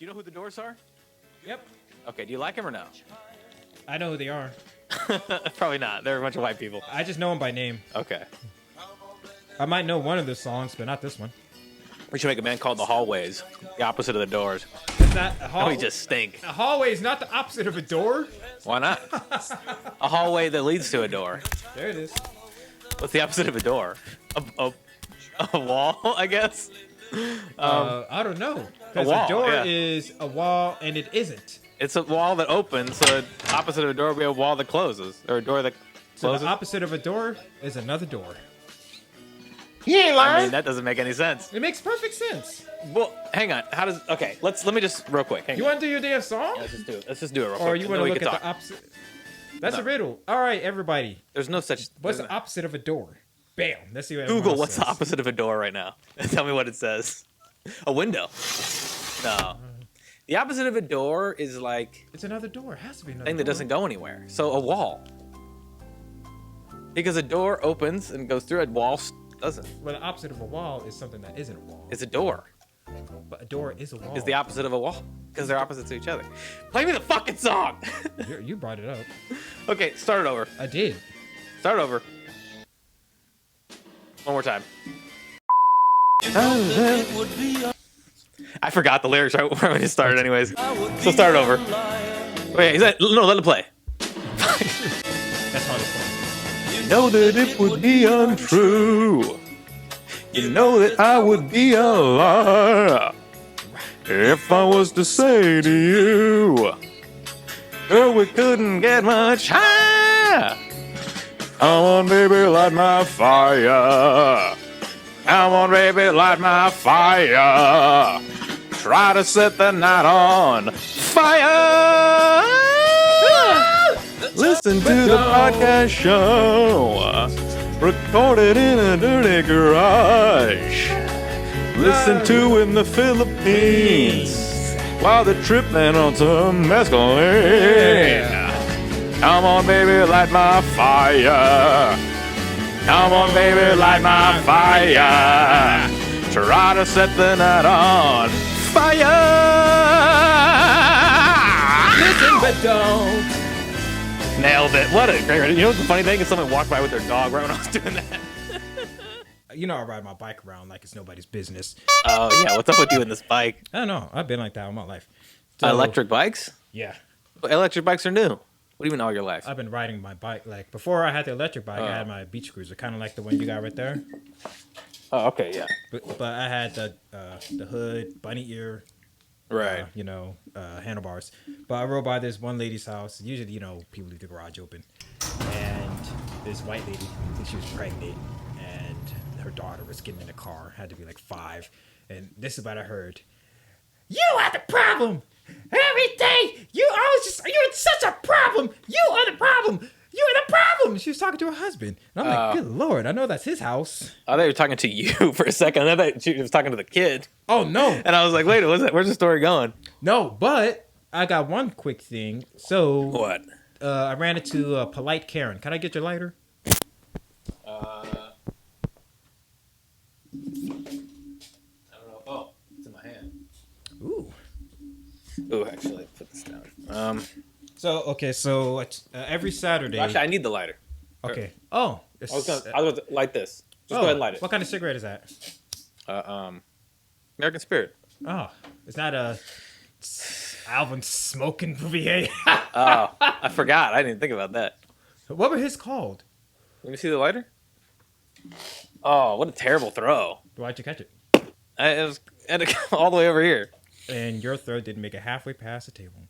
you know who the Doors are? Yep. Okay, do you like them or no? I know who they are. Probably not. They're a bunch of white people. I just know them by name. Okay. I might know one of the songs, but not this one. We should make a band called The Hallways, the opposite of the Doors. It's not a hall. We just stink. A hallway is not the opposite of a door. Why not? A hallway that leads to a door. There it is. What's the opposite of a door? A wall, I guess. I don't know. Because wall, a door yeah. is a wall, and it isn't. It's a wall that opens, so the opposite of a door would be a wall that closes, or a door that So closes. the opposite of a door is another door. He ain't lying. I mean, that doesn't make any sense. It makes perfect sense. Well, hang on. How does? Okay, let me just real quick. Hang You on. want to do your damn song? Let's just do it. Let's just do it real quick. Or you and want then to we look can at talk. the opposite? That's No. a riddle. All right, everybody. There's no such. What's there's the opposite of a door? Bam. Let's see what Google everyone what's the says. opposite of a door right now. Tell me what it says. A window. No. The opposite of a door is like It's another door. It has to be another a thing that door. doesn't go anywhere. So a wall. Because a door opens and goes through, a wall doesn't. Well, the opposite of a wall is something that isn't a wall. It's a door. But a door is a wall. Is the opposite of a wall. Because they're opposite to each other. Play me the fucking song! You brought it up. Okay, start it over. I did. Start it over. One more time. I forgot the lyrics right when it started anyways. So start it over. Wait, no, let it play. That's how it's going. You know that it would be untrue. You know that I would be a liar if I was to say to you, girl, we couldn't get much higher. Come on, baby, light my fire. Come on, baby, light my fire. Try to set the night on fire. Listen to the podcast show, recorded in a dirty garage. Listen to in the Philippines while they're tripping on some mescaline. Come on, baby, light my fire. Come on, baby, light my fire. Try to set the night on fire. Listen, but don't. Nailed it. What a great. You know what's the funny thing is someone walked by with their dog right when I was doing that. You know I ride my bike around like it's nobody's business. Oh, yeah. What's up with you and this bike? I don't know. I've been like that all my life. So, Electric bikes? Yeah. Electric bikes are new. What do you mean all your life? I've been riding my bike. Like, before I had the electric bike, I had my beach cruiser, kind of like the one you got right there. Oh, okay, yeah. But I had the hood, bunny ear, Right. handlebars. But I rode by this one lady's house. Usually, people leave the garage open. And this white lady, I think she was pregnant, and her daughter was getting in the car, had to be like 5. And this is what I heard. You are the problem! Every day, you're such a problem! You are the problem! You are the problem! She was talking to her husband. And I'm like, good Lord, I know that's his house. I thought you were talking to you for a second. I thought she was talking to the kid. Oh, no. And I was like, wait, where's the story going? No, but I got one quick thing. So, What? I ran into a polite Karen. Can I get your lighter? I don't know. Oh, it's in my hand. Ooh. Ooh, actually, put this down. So every Saturday. Actually, I need the lighter. Okay. Oh. I was gonna light this. Just go ahead and light it. What kind of cigarette is that? American Spirit. Oh, it's not a Alvin smoking Bouvier. Oh, I forgot. I didn't even think about that. What were his called? Let me see the lighter. Oh, what a terrible throw! Why'd you catch it? It had to come all the way over here. And your throw didn't make it halfway past the table.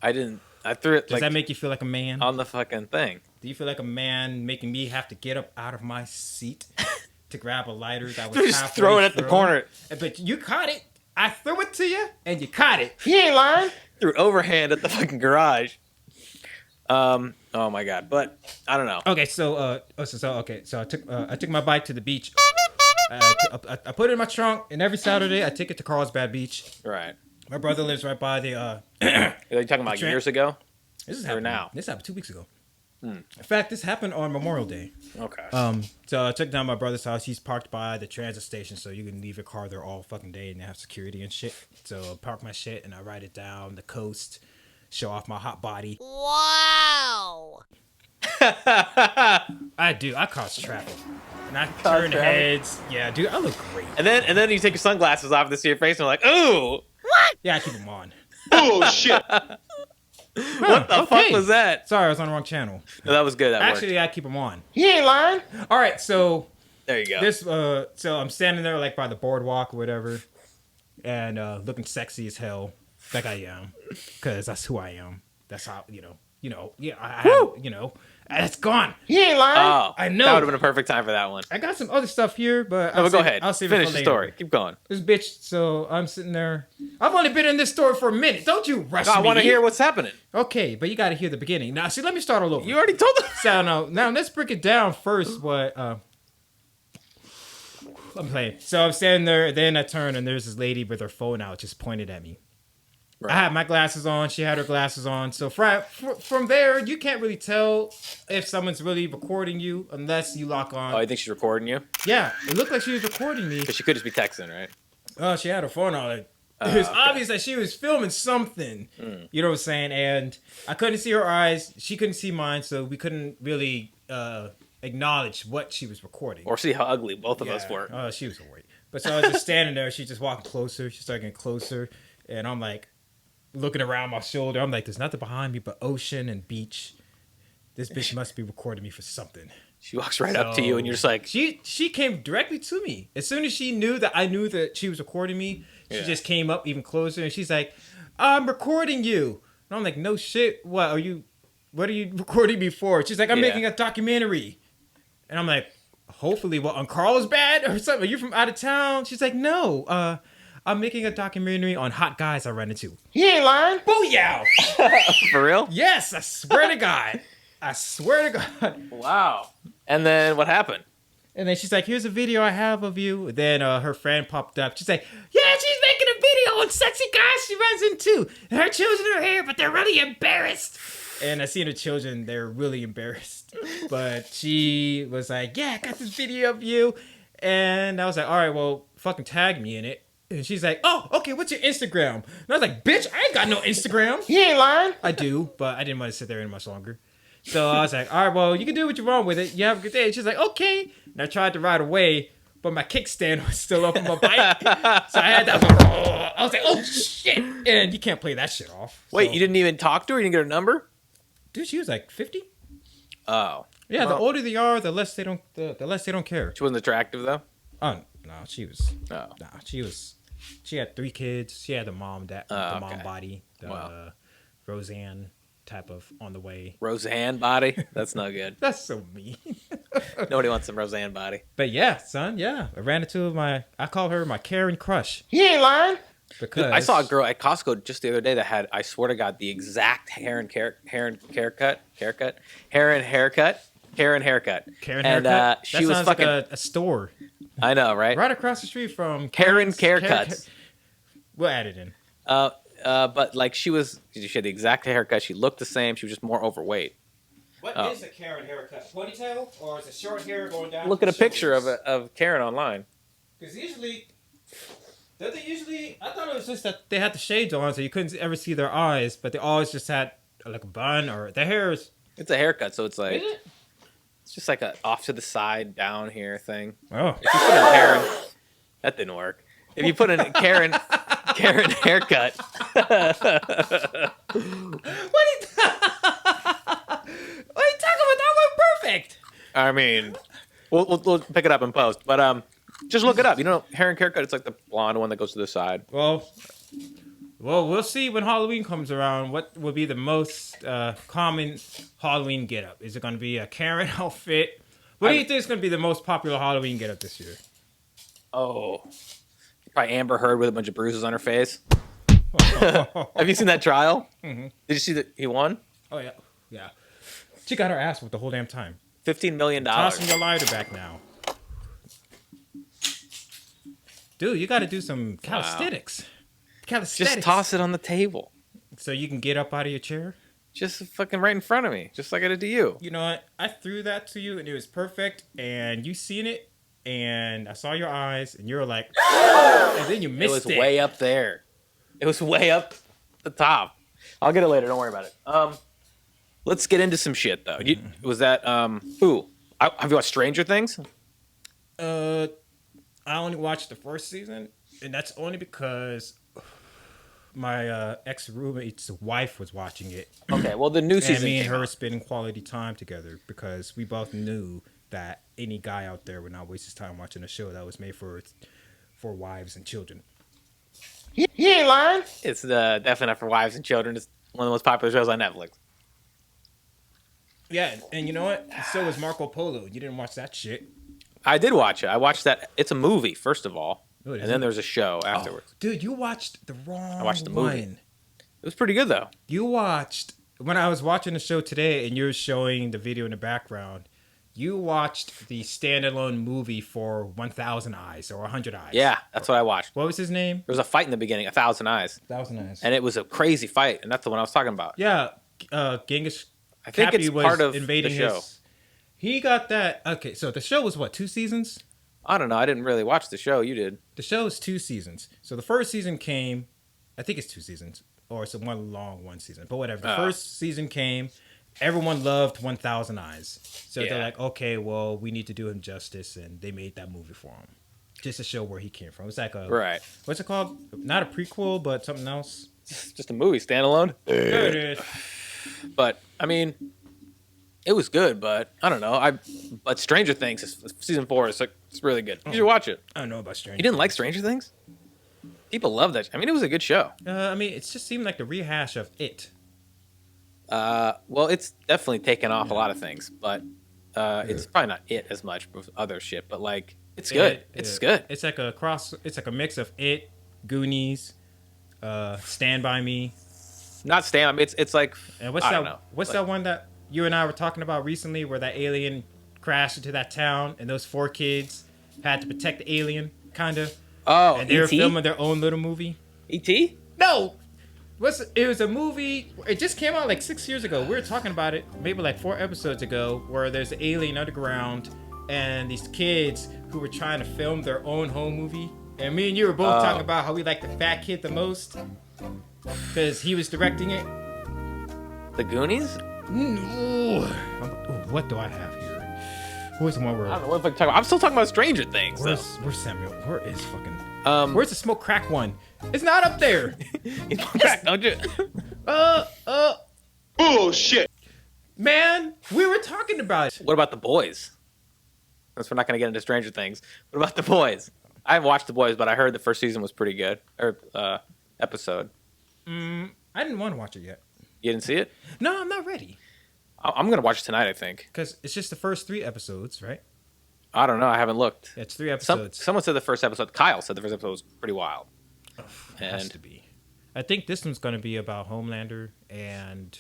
I didn't. I threw it Does like that make you feel like a man? on the fucking thing. Do you feel like a man making me have to get up out of my seat to grab a lighter that was Just halfway throw it at the through? corner. But you caught it. I threw it to you, and you caught it. He ain't lying. Threw overhand at the fucking garage. Oh my god! But I don't know. Okay, so I took my bike to the beach. I put it in my trunk, and every Saturday I take it to Carlsbad Beach. Right. My brother lives right by the. Are you talking about Trent- years ago? This is Or happening now? This happened 2 weeks ago. In fact, this happened on Memorial Day. Okay. So I took down my brother's house. He's parked by the transit station, so you can leave your car there all fucking day and they have security and shit. So I park my shit and I ride it down the coast, show off my hot body. Wow. I do. I cause traffic. And I turn traffic? heads. Yeah, dude, I look great. And then you take your sunglasses off to see your face, and you're like, ooh, Yeah, I keep them on. Bullshit. what the fuck was that? Sorry, I was on the wrong channel. No, that was good. That worked. Actually, I keep them on. He ain't lying. All right, so There you go. this so I'm standing there like by the boardwalk or whatever, and looking sexy as hell, like I am, because that's who I am. That's how yeah. I have, that's gone. He ain't lying. Oh, I know. That would have been a perfect time for that one. I got some other stuff here, but No, but go ahead. I'll save Finish it for the later. story. Keep going. This bitch. So I'm sitting there. I've only been in this story for a minute. Don't you rush No, I me. want to hear what's happening. Okay, but you got to hear the beginning. Now, see, let me start all over. You already told them. So now let's break it down first. What I'm playing. So I'm standing there, then I turn and there's this lady with her phone out, just pointed at me. Right. I had my glasses on. She had her glasses on. So from there, you can't really tell if someone's really recording you unless you lock on. Oh, you think she's recording you? Yeah, it looked like she was recording me. Because she could just be texting, right? Oh, she had her phone on. It was okay. obvious that she was filming something. You know what I'm saying? And I couldn't see her eyes. She couldn't see mine, so we couldn't really acknowledge what she was recording. Or see how ugly both of us Yeah. were. Oh, she was a weight. But so I was just standing there. She's just walking closer. She started getting closer. And I'm like looking around my shoulder. I'm like, there's nothing behind me but ocean and beach. This bitch must be recording me for something. She walks right up to you, and you're just like, She came directly to me. As soon as she knew that I knew that she was recording me, she Yeah. just came up even closer and she's like, I'm recording you. And I'm like, no shit. What are you recording me for? She's like, I'm Yeah. making a documentary. And I'm like, hopefully what, on Carlsbad or something? Are you from out of town? She's like, no, I'm making a documentary on hot guys I run into. He ain't lying. Booyah! for real? Yes, I swear to God. I swear to God. Wow. And then what happened? And then she's like, here's a video I have of you. Then her friend popped up. She's like, yeah, she's making a video on sexy guys she runs into. And her children are here, but they're really embarrassed. And I seen her children, they're really embarrassed. But she was like, yeah, I got this video of you. And I was like, all right, well, fucking tag me in it. And she's like, oh, okay, what's your Instagram? And I was like, bitch, I ain't got no Instagram. He ain't lying. I do, but I didn't want to sit there any much longer. So I was like, all right, well, you can do what you want with it. You have a good day. And she's like, okay. And I tried to ride away, but my kickstand was still up on my bike. So I had that. I was like, oh, shit. And you can't play that shit off. Wait, So- you didn't even talk to her? You didn't get her number? Dude, she was like 50. Oh. Yeah, the Well, older they are, the less they don't care. She wasn't attractive, though? Oh, no, she was. Oh. Nah, she had 3 kids. She had the mom Oh, mom okay. body, the Wow. Roseanne type of on the way. Roseanne body? That's no good. That's so mean. Nobody wants some Roseanne body. But yeah, son, yeah. I ran into I call her my Karen crush. He ain't lying. Because I saw a girl at Costco just the other day that had, I swear to God, the exact haircut. Karen And haircut. she That was sounds fucking. like a store I know, right? right across the street from Karen Karen's- Haircuts. We'll add it in. But like she had the exact haircut. She looked the same. She was just more overweight. What Oh. is a Karen haircut? Ponytail or is it short hair going down? Look at a picture of Karen online. Because usually, don't they usually? I thought it was just that they had the shades on, so you couldn't ever see their eyes, but they always just had like a bun or their hair is. It's a haircut, so it's like Is it? it's just like a off to the side down here thing. Oh, If you put in Karen, that didn't work. If you put in Karen haircut, what are you talking about? That looked perfect. I mean, we'll pick it up in post. But just look it up. You know, haircut. It's like the blonde one that goes to the side. Well, we'll see when Halloween comes around. What will be the most common Halloween getup? Is it going to be a Karen outfit? What do you think is going to be the most popular Halloween getup this year? Oh, probably Amber Heard with a bunch of bruises on her face. Have you seen that trial? Mm-hmm. Did you see that he won? Oh yeah, yeah. She got her ass with the whole damn time. $15 million. Tossing your lighter back now. Dude, you got to do some calisthenics. Calisthenics. Just toss it on the table. So you can get up out of your chair. Just fucking right in front of me, just like I did to you. You know what? I threw that to you, and it was perfect. And you seen it, and I saw your eyes, and you were like, and then you It missed was it. way up there. It was way up the top. I'll get it later. Don't worry about it. Let's get into some shit though. Was that have you watched Stranger Things? I only watched the first season, and that's only because my ex roommate's wife was watching it, Okay, well the new and season. me and came her were out. spending quality time together because we both knew that any guy out there would not waste his time watching a show that was made for wives and children. He ain't lying. It's definitely not for wives and children. It's one of the most popular shows on Netflix. Yeah, and you know what? So was Marco Polo. You didn't watch that shit. I did watch it. I watched that. It's a movie, first of all, Oh, it and is then a- there's a show afterwards. Dude, you watched the wrong I watched the movie. one. It was pretty good though. You watched when I was watching the show today, and you were showing the video in the background. You watched the standalone movie for 1,000 Eyes or 100 Eyes. Yeah, that's what I watched. What was his name? There was a fight in the beginning, 1,000 Eyes, 1,000 Eyes. and it was a crazy fight, and that's the one I was talking about. Yeah, Genghis. I think Cappy it's was part of invading the show. his. He got that. Okay, so the show was what, 2 seasons? I don't know. I didn't really watch the show. You did. The show is 2 seasons. So the first season came, I think it's 2 seasons, or it's one season, but whatever. The first season came, everyone loved 1,000 Eyes. So Yeah. they're like, okay, well, we need to do him justice, and they made that movie for him, just to show where he came from. It's like a Right. what's it called? Not a prequel, but something else. Just a movie, standalone. There it is. But I mean, it was good. But I don't know. But Stranger Things season 4 is like it's really good. You should watch it. I don't know about Stranger. You didn't like Stranger Things? People love that. I mean, it was a good show. I mean, it just seemed like the rehash of it. Well, it's definitely taken off a lot of things, but it's probably not it as much with other shit. But like, it's good. It's good. It's like a cross. It's like a mix of it, Goonies, Stand by Me, Not Stam. It's like and what's I that? don't know. What's Like, that one that you and I were talking about recently, where that alien crashed into that town, and those 4 kids had to protect the alien, kind of, Oh, and they were E.T.? filming their own little movie. E.T. No, it was a movie. It just came out like 6 years ago. We were talking about it maybe like 4 episodes ago, where there's an alien underground, and these kids who were trying to film their own home movie. And me and you were both talking about how we like the fat kid the most because he was directing it. The Goonies. Ooh, what do I have here? Where's the one I where? don't know what the fuck you're talking about. I'm still talking about Stranger Things. Though. Where's Samuel? Where is fucking? Where's Where's the smoke crack one? It's not up there. don't you? Bullshit. Man, we were talking about it. What about the boys? Since we're not gonna get into Stranger Things, what about the boys? I haven't watched the boys, but I heard the first season was pretty good. Or episode. I didn't want to watch it yet. You didn't see it? No, I'm not ready. I'm gonna watch it tonight. I think. Because it's just the first 3 episodes, right? I don't know. I haven't looked. It's 3 episodes. Someone said the first episode. Kyle said the first episode was pretty wild. It has And to be. I think this one's going to be about Homelander and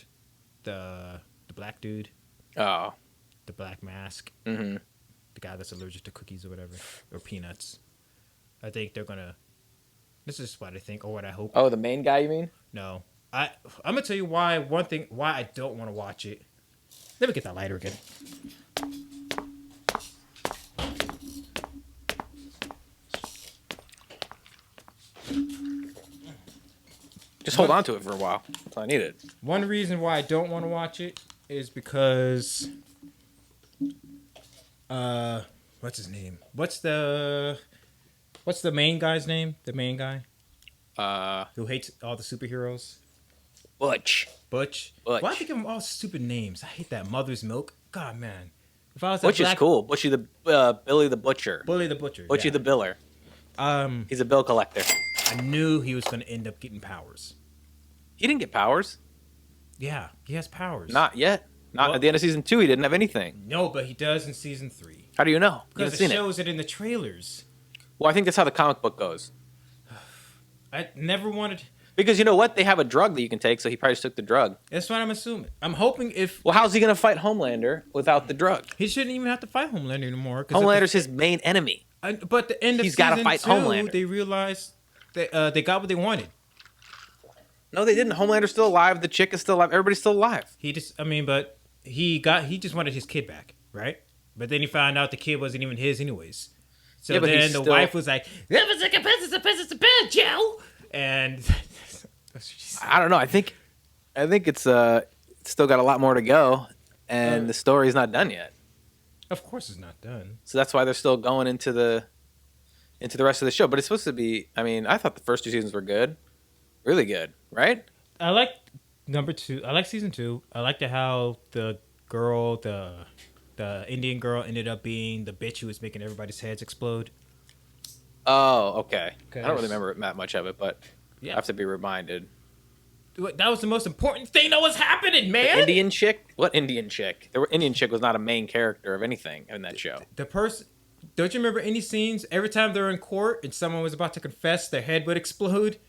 the black dude, oh, the black mask, mm-hmm. the guy that's allergic to cookies or whatever, or peanuts. I think they're going to... This is what I think, or what I hope. Oh, the main guy, you mean? No. I'm going to tell you why I don't want to watch it. Let me get that lighter again. Just hold on to it for a while until I need it. One reason why I don't want to watch it is because, what's his name? What's the main guy's name? The main guy who hates all the superheroes? Butch. Butch. Butch. Why do they give them all stupid names? I hate that. Mother's Milk. God, man. If I was Butch is cool. Butchie the Billy the Butcher. Bully the Butcher. Butchie yeah. the Biller. He's a bill collector. I knew he was going to end up getting powers. He didn't get powers. Yeah, he has powers. Not yet. Not Well- at the end of season 2. He didn't have anything. No, but he does in season 3. How do you know? You haven't Because it seen it. shows it in the trailers. Well, I think that's how the comic book goes. I never wanted... Because you know what? They have a drug that you can take, so he probably just took the drug. That's what I'm assuming. I'm hoping if... Well, how's he going to fight Homelander without the drug? He shouldn't even have to fight Homelander anymore. 'Cause Homelander's his main enemy. but at the end of He's gotta season fight 2, Homelander. they realized they got what they wanted. No, they didn't. Homelander's still alive. The chick is still alive. Everybody's still alive. But he just wanted his kid back, right? But then he found out the kid wasn't even his anyways. So Yeah, but then he's the still- wife was like, "If it's a it's a bad Joe," and that's what she said. I don't know. I think it's still got a lot more to go, and the story's not done yet. Of course, it's not done. So that's why they're still going into the rest of the show. But it's supposed to be. I mean, I thought the first 2 seasons were good, really good, right? I like number 2. I like season 2. I liked how the girl, the Indian girl, ended up being the bitch who was making everybody's heads explode. Oh, okay. I don't really Cause- remember that much of it, but Yeah. I have to be reminded. That was the most important thing that was happening, man. Indian chick? What Indian chick? The Indian chick was not a main character of anything in that show. The person. Don't you remember any scenes? Every time they're in court and someone was about to confess, their head would explode.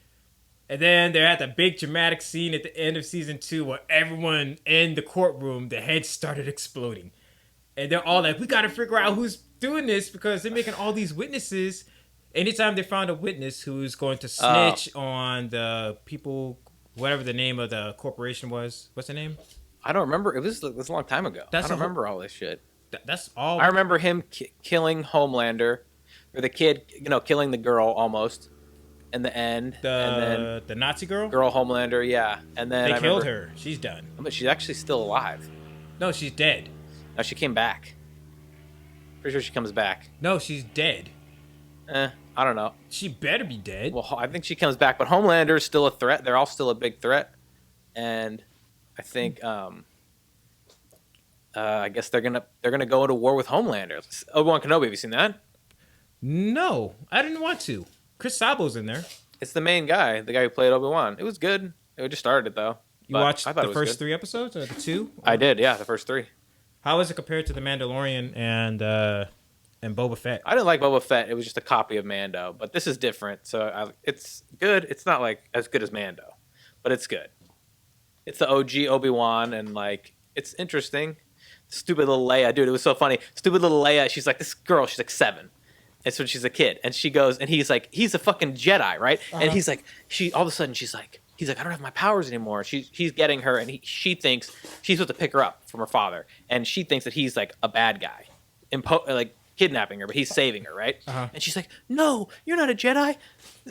And then they had the big dramatic scene at the end of season 2 where everyone in the courtroom, their heads started exploding. And they're all like, we got to figure out who's doing this because they're making all these witnesses. Anytime they found a witness who's going to snitch on the people, whatever the name of the corporation was. What's the name? I don't remember. It was a long time ago. That's I don't a whole- remember all this shit. That's all. I remember him killing Homelander, or the kid, killing the girl almost in the end, and then the Nazi girl? girl Homelander, yeah, and then They I killed remember- her. She's done. But she's actually still alive. No, she's dead. No, she came back. Pretty sure she comes back. No, she's dead. I don't know. She better be dead. Well, I think she comes back, but Homelander is still a threat. They're all still a big threat, and I think I guess they're gonna go into war with Homelander. Obi-Wan Kenobi, have you seen that? No, I didn't want to. Chris Sabo's in there. It's the main guy, the guy who played Obi-Wan. It was good. It just started though. You But watched I thought it the was first good. 3 episodes or the 2? I did, yeah, the first 3. How is it compared to the Mandalorian and Boba Fett? I didn't like Boba Fett. It was just a copy of Mando, but this is different. So it's good. It's not like as good as Mando, but it's good. It's the OG Obi-Wan, and like it's interesting. Stupid little Leia, dude. It was so funny. Stupid little Leia. She's like this girl. She's like 7. And so she's a kid, and she goes, and he's like, he's a fucking Jedi, right? And he's like, all of a sudden she's like, he's like, I don't have my powers anymore. He's getting her, and she thinks she's supposed to pick her up from her father, and she thinks that he's like a bad guy, like kidnapping her, but he's saving her, right? And she's like, no, you're not a Jedi,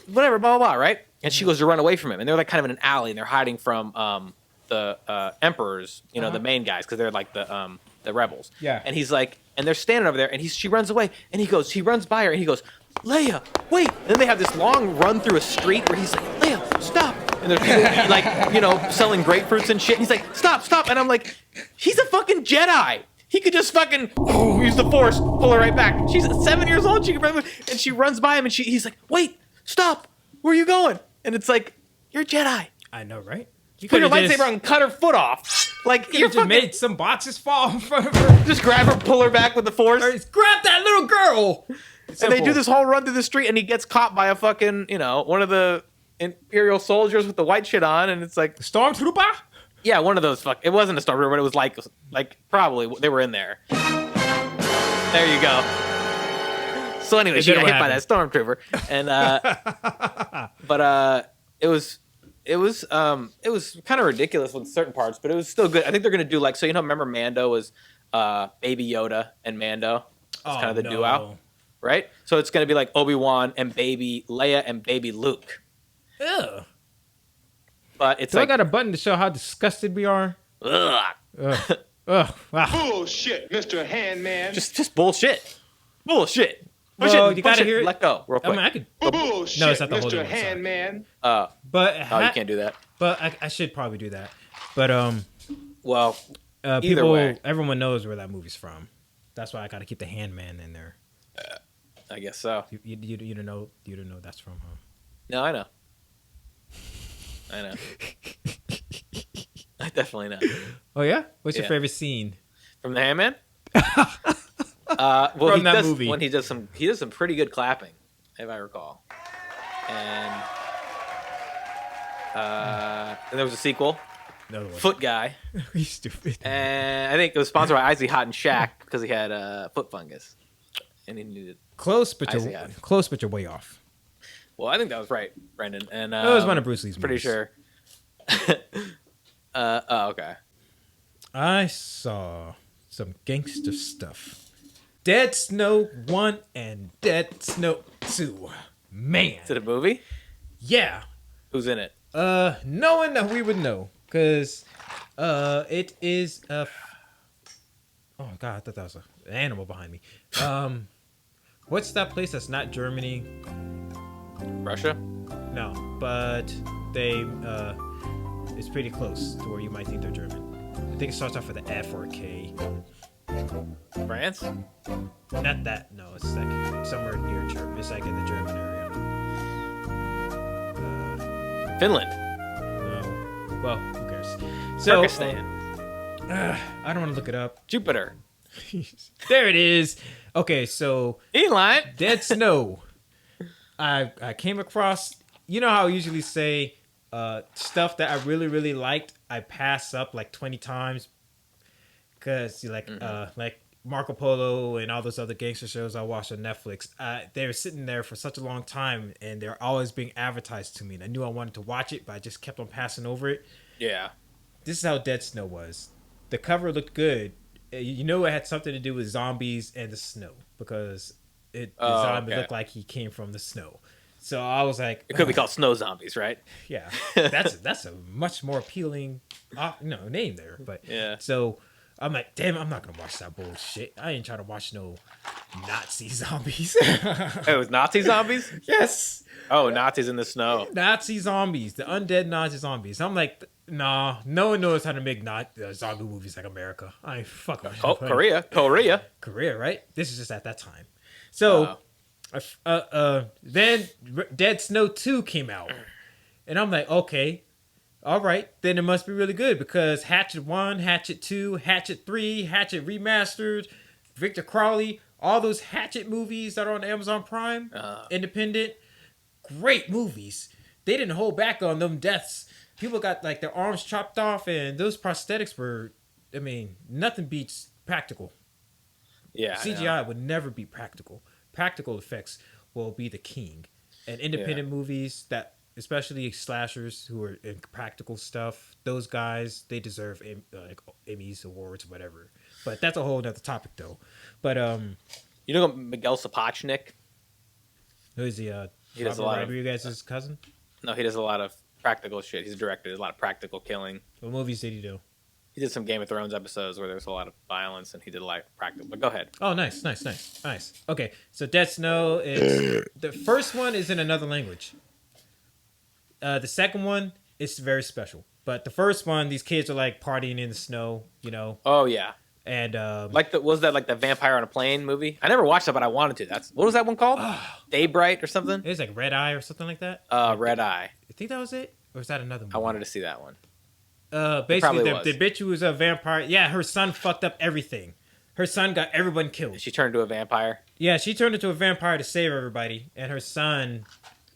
whatever, blah blah blah, right? And she goes to run away from him, and they're like kind of in an alley, and they're hiding from the emperors, the main guys, because they're like the rebels. Yeah. And he's like, and they're standing over there, and she runs away, and he runs by her, and he goes, Leia, wait! And then they have this long run through a street where he's like, Leia, stop! And there's people like, selling grapefruits and shit. And he's like, stop, stop! And I'm like, he's a fucking Jedi. He could just fucking use the Force, pull her right back. She's 7 years old. She can run, and she runs by him, and he's like, wait, stop! Where are you going? And it's like, you're a Jedi. I know, right? You Put your could've lightsaber and cut her foot off. Like You you're just fucking made some boxes fall in front of her. just grab her, pull her back with the Force. Or just grab that little girl. And they do this whole run through the street, and he gets caught by a fucking, one of the Imperial soldiers with the white shit on, and it's like, Stormtrooper? yeah, one of those it wasn't a Stormtrooper, but it was like probably they were in there. There you go. So anyway, she did got what hit by that Stormtrooper, and but it was kind of ridiculous with certain parts, but it was still good. I think they're gonna do remember Mando was Baby Yoda and Mando. It's kind of the duo. Right? So it's going to be like Obi-Wan and baby Leia and baby Luke. Ugh. But it's So I like, got a button to show how disgusted we are. ugh, Ugh. Ugh. Wow. Bullshit, Mr. Handman. just bullshit. Bullshit. Push Well, it, you push gotta it, hear it. let go real I quick. mean, I could. Bullshit, No, it's not the whole Mr. one, sorry. Handman. But Oh, you can't do that. But I should probably do that. But Well, either people, way. everyone knows where that movie's from. That's why I got to keep the Handman in there. I guess so. You don't know that's from, huh? No, I know. I definitely know. Oh yeah. What's your Yeah. favorite scene? From the Handman? Well, From he that does, movie. When he does some pretty good clapping, if I recall. And there was a sequel, No, it wasn't. Foot Guy. You stupid. And I think it was sponsored by Icy Hot and Shaq because he had foot fungus, and he needed. Close, but I see that. you're way off. Well, I think that was right, Brendan. And It was one of Bruce Lee's Pretty movies. sure. Oh, okay. I saw some gangster stuff. Dead Snow 1 and Dead Snow 2. Man. Is it a movie? Yeah. Who's in it? Knowing that we would know. Because, it is a... Oh, God, I thought that was an animal behind me. What's that place that's not Germany? Russia? No, but they, it's pretty close to where you might think they're German. I think it starts off with an F or a K. France? Not that, no, it's like somewhere near Germany. It's like in the German area. Finland? No. Well, who cares? So, Turkestan? I don't want to look it up. Jupiter? There it is. Okay, so Eli? Dead Snow. I came across, you know how I usually say stuff that I really, really liked, I pass up like 20 times because like Marco Polo and all those other gangster shows I watched on Netflix, they were sitting there for such a long time and they're always being advertised to me. And I knew I wanted to watch it, but I just kept on passing over it. Yeah. This is how Dead Snow was. The cover looked good. You know it had something to do with zombies and the snow because the zombie looked like he came from the snow. So I was like, It could be called Snow Zombies, right? yeah, that's a much more appealing name there. But Yeah. so I'm like, damn, I'm not gonna watch that bullshit. I ain't trying to watch no Nazi zombies. It was Nazi zombies? Yes, Oh, Nazis in the snow. Nazi zombies, the undead Nazi zombies. I'm like, nah, no one knows how to make zombie movies like America. I ain't fucking Korea. Korea, right? This is just at that time. So, then Dead Snow 2 came out, and I'm like, okay, all right, then it must be really good because Hatchet 1, Hatchet 2, Hatchet 3, Hatchet Remastered, Victor Crowley, all those Hatchet movies that are on Amazon Prime, independent, great movies. They didn't hold back on them deaths. People got like their arms chopped off, and those prosthetics were, I mean, nothing beats practical. Yeah. CGI would never be practical. Practical effects will be the king. And independent movies that, especially slashers who are in practical stuff, those guys, they deserve like Emmys, awards, whatever. But that's a whole other topic though. But You know Miguel Sapochnik? who is he? He does a Robert lot of- Rodriguez's cousin? No, he does a lot of practical shit. He's directed a lot of practical killing. What movies did he do? He did some Game of Thrones episodes where there was a lot of violence, and he did a lot of practical. But go ahead. Oh, nice. Okay, so Dead Snow is the first one is in another language. The second one is very special, but the first one, these kids are like partying in the snow, you know, Oh yeah, and was that like the Vampire on a Plane movie? I never watched that, but I wanted to. That's what was that one called? Daybright or something? it was like Red Eye or something like that. Red Eye. I think that was it, or was that another movie? I wanted to see that one. Basically, probably the bitch who was a vampire. Yeah, her son fucked up everything. Her son got everyone killed. She turned into a vampire. Yeah, she turned into a vampire to save everybody, and her son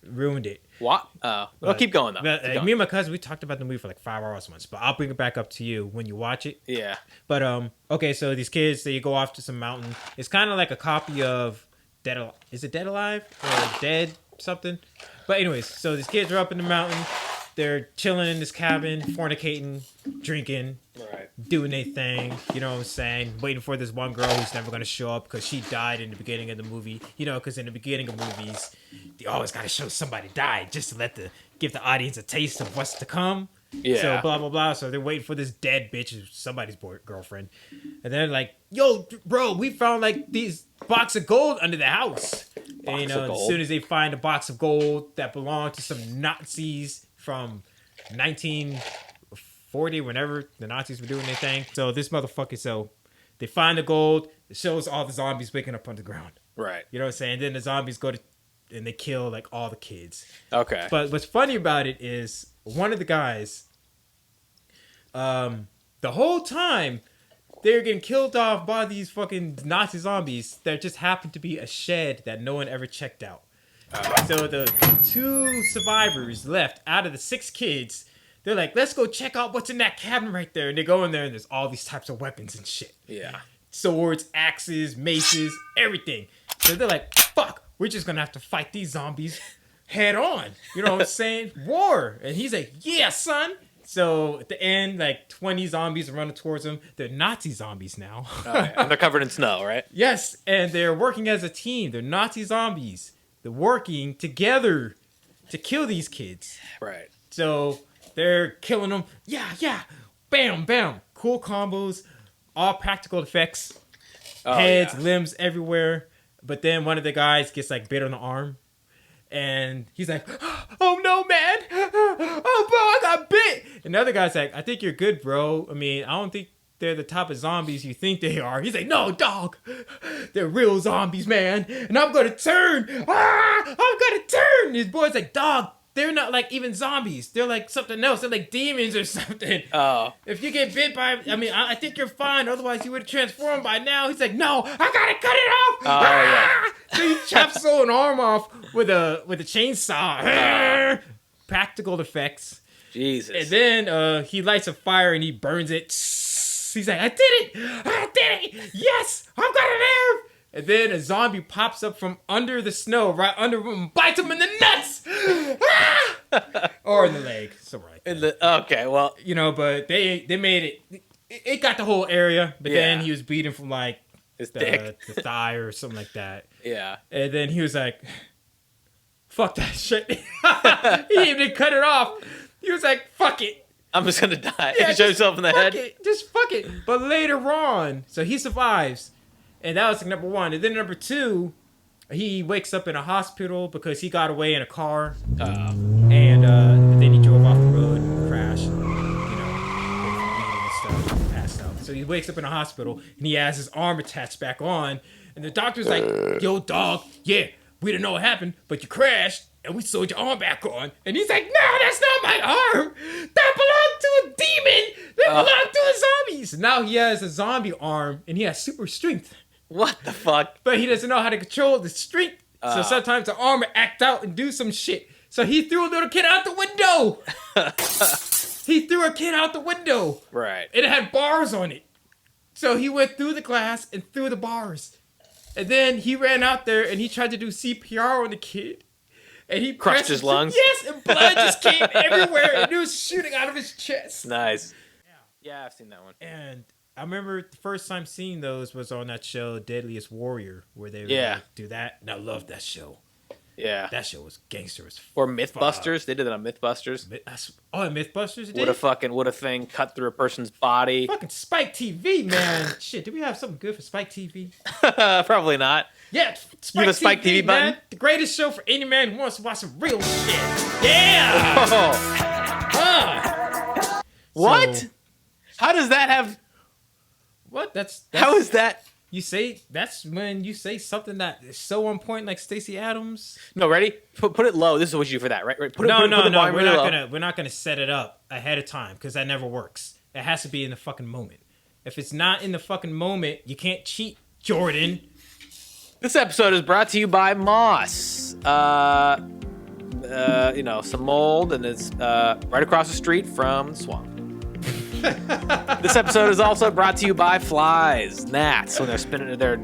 ruined it. What? Well, keep going though. But, Keep going. me and my cousin, we talked about the movie for like 5 hours once, but I'll bring it back up to you when you watch it. Yeah. But okay, so these kids, they go off to some mountain. It's kind of like a copy of Is it Dead Alive or Dead something? But anyways, so these kids are up in the mountain. They're chilling in this cabin, fornicating, drinking, Right. doing their thing. You know what I'm saying? Waiting for this one girl who's never gonna show up because she died in the beginning of the movie. You know, because in the beginning of movies, they always gotta show somebody died just to give the audience a taste of what's to come. Yeah. So blah blah blah. So they're waiting for this dead bitch, who's somebody's girlfriend, and they're like, "Yo, bro, we found like these box of gold under the house." And you know, of gold? as soon as they find a box of gold that belonged to some Nazis from 1940, whenever the Nazis were doing their thing. So this motherfucker, so they find the gold. It shows all the zombies waking up on the ground. Right. You know what I'm saying? Then the zombies go to and they kill like all the kids. Okay. But what's funny about it is one of the guys, the whole time they're getting killed off by these fucking Nazi zombies. There just happened to be a shed that no one ever checked out. So the 2 survivors left out of the 6 kids, they're like, let's go check out what's in that cabin right there. And they go in there and there's all these types of weapons and shit. Yeah. Swords, axes, maces, everything. So they're like, fuck, we're just gonna have to fight these zombies head on. You know what I'm saying? War. And he's like, yeah, son. So at the end, like 20 zombies are running towards them. They're Nazi zombies now. Oh, yeah. And they're covered in snow, right? Yes, and they're working as a team. They're Nazi zombies. They're working together to kill these kids. Right. So they're killing them. Yeah. Bam, bam. Cool combos. All practical effects. Oh, Heads, yeah. limbs everywhere. But then one of the guys gets like bit on the arm. And he's like, oh no, man. Oh, bro, I got bit. And the other guy's like, I think you're good, bro. I mean, I don't think they're the type of zombies you think they are. He's like, no, dog. They're real zombies, man. And I'm going to turn. I'm going to turn. His boy's like, dog, they're not like even zombies. They're like something else. They're like demons or something. Oh. If you get bit by, I mean, I think you're fine. Otherwise, you would have transformed by now. He's like, no, I gotta cut it off. Oh, yeah. So he chops an arm off with a chainsaw. Practical effects. Jesus. And then he lights a fire and he burns it. He's like, I did it. Yes, I've got a nerve. And then a zombie pops up from under the snow, right under him, and bites him in the nuts. Or in the leg. Somewhere like that. Okay, well, You know, but they made it got the whole area, but then Yeah. he was bleeding from like his dick. the thigh or something like that. Yeah. And then he was like, fuck that shit. He even cut it off. He was like, fuck it. I'm just gonna die. Yeah, He shot himself in the fuck head. it. Just fuck it. But later on, so he survives. And that was like number one. And then number two, he wakes up in a hospital because he got away in a car. And then he drove off the road and crashed. You know, bleeding and stuff, passed out. So he wakes up in a hospital and he has his arm attached back on. And the doctor's like, yo, dog, yeah, we didn't know what happened, but you crashed and we sewed your arm back on. And he's like, no, that's not my arm. That belonged to a demon. That belonged to a zombie. So now he has a zombie arm and he has super strength. What the fuck? But he doesn't know how to control the strength. So sometimes the arm will act out and do some shit. So he threw a little kid out the window. He threw a kid out the window. Right. It had bars on it. So he went through the glass and through the bars. And then he ran out there and he tried to do CPR on the kid. And he Crushed pressed his lungs? Yes, and blood just came everywhere. And it was shooting out of his chest. Nice. Yeah, I've seen that one. And I remember the first time seeing those was on that show, Deadliest Warrior, where they would Yeah. like, do that. And I loved that show. Yeah. That show was gangster as Or Mythbusters. They did it on Mythbusters. Oh, and Mythbusters did? Would a thing cut through a person's body? Fucking Spike TV, man. Shit, do we have something good for Spike TV? Probably not. Yeah, You have a Spike TV button? man. The greatest show for any man who wants to watch some real shit. Yeah! Oh, what? So- How does that have? What? That's How is that? You say that's when you say something that is so on point, like Stacey Adams. No, ready? Put it low. This is what you for that, right? Put No, put the volume we're really not low. gonna set it up ahead of time because that never works. It has to be in the fucking moment. If it's not in the fucking moment, you can't cheat, Jordan. This episode is brought to you by Moss. You know, some mold, and it's right across the street from the swamp. This episode is also brought to you by flies, gnats. When they're spinning, they're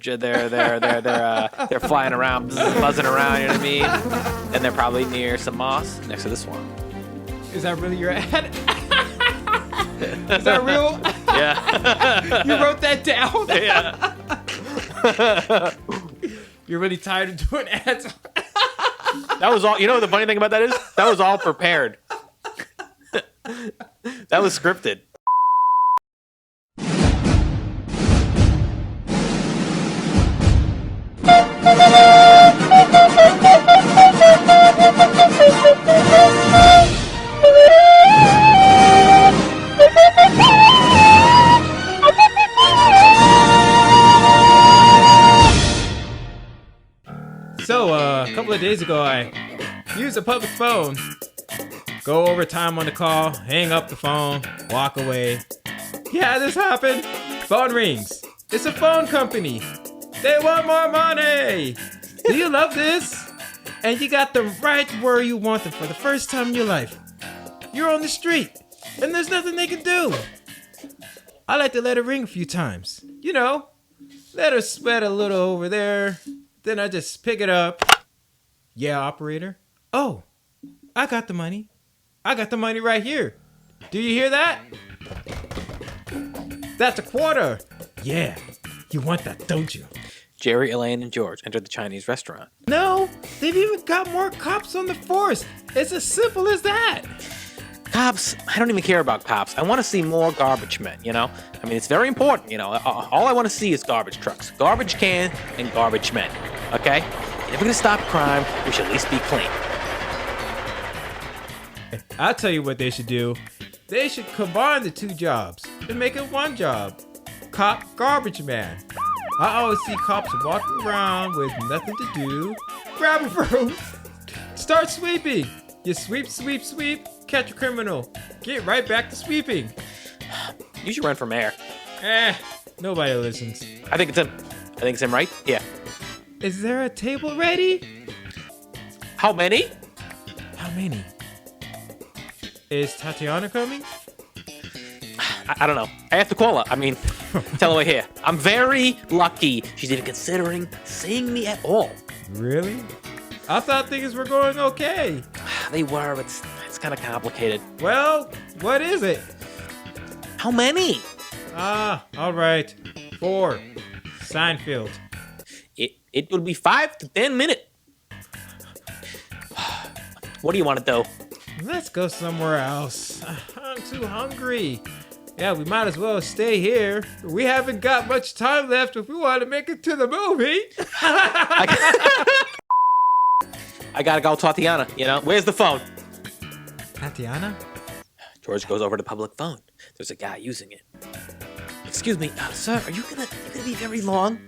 flying around, buzzing around. You know what I mean? And they're probably near some moss next to the swamp. Is that really your ad? Is that real? Yeah. You wrote that down? Yeah. You're really tired of doing ads? That was all. You know what the funny thing about that is? That was all prepared. That was scripted. So, a couple of days ago, I used a public phone. Go over time on the call, hang up the phone, walk away. Yeah, this happened. Phone rings. It's a phone company. They want more money. Do you love this? And you got them right where you want them for the first time in your life. You're on the street, and there's nothing they can do. I like to let it ring a few times. You know, let her sweat a little over there. Then I just pick it up. Yeah, operator. Oh, I got the money. I got the money right here. Do you hear that? That's a quarter. Yeah, you want that, don't you? Jerry, Elaine, and George enter the Chinese restaurant. No, they've even got more cops on the force. It's as simple as that. Cops, I don't even care about cops. I want to see more garbage men, you know? I mean, it's very important, you know? All I want to see is garbage trucks, garbage can, and garbage men, okay? If we're going to stop crime, we should at least be clean. I'll tell you what they should do. They should combine the two jobs and make it one job. Cop garbage man. I always see cops walking around with nothing to do. Grab a broom. Start sweeping. You sweep, sweep, sweep. Catch a criminal. Get right back to sweeping. You should run for mayor. Nobody listens. I think it's him. I think it's him, right? Yeah. Is there a table ready? How many? How many? Is Tatiana coming? I don't know. I have to call her. I mean, tell her we're here. I'm very lucky she's even considering seeing me at all. Really? I thought things were going okay. They were, but it's kind of complicated. Well, what is it? How many? All right. 4. Seinfeld. It will be 5 to 10 minutes. What do you want to do? Let's go somewhere else. I'm too hungry. Yeah, we might as well stay here. We haven't got much time left if we want to make it to the movie. I gotta go, Tatiana. You know, where's the phone? Tatiana? George goes over to the public phone. There's a guy using it. Excuse me, sir, are you gonna be very long?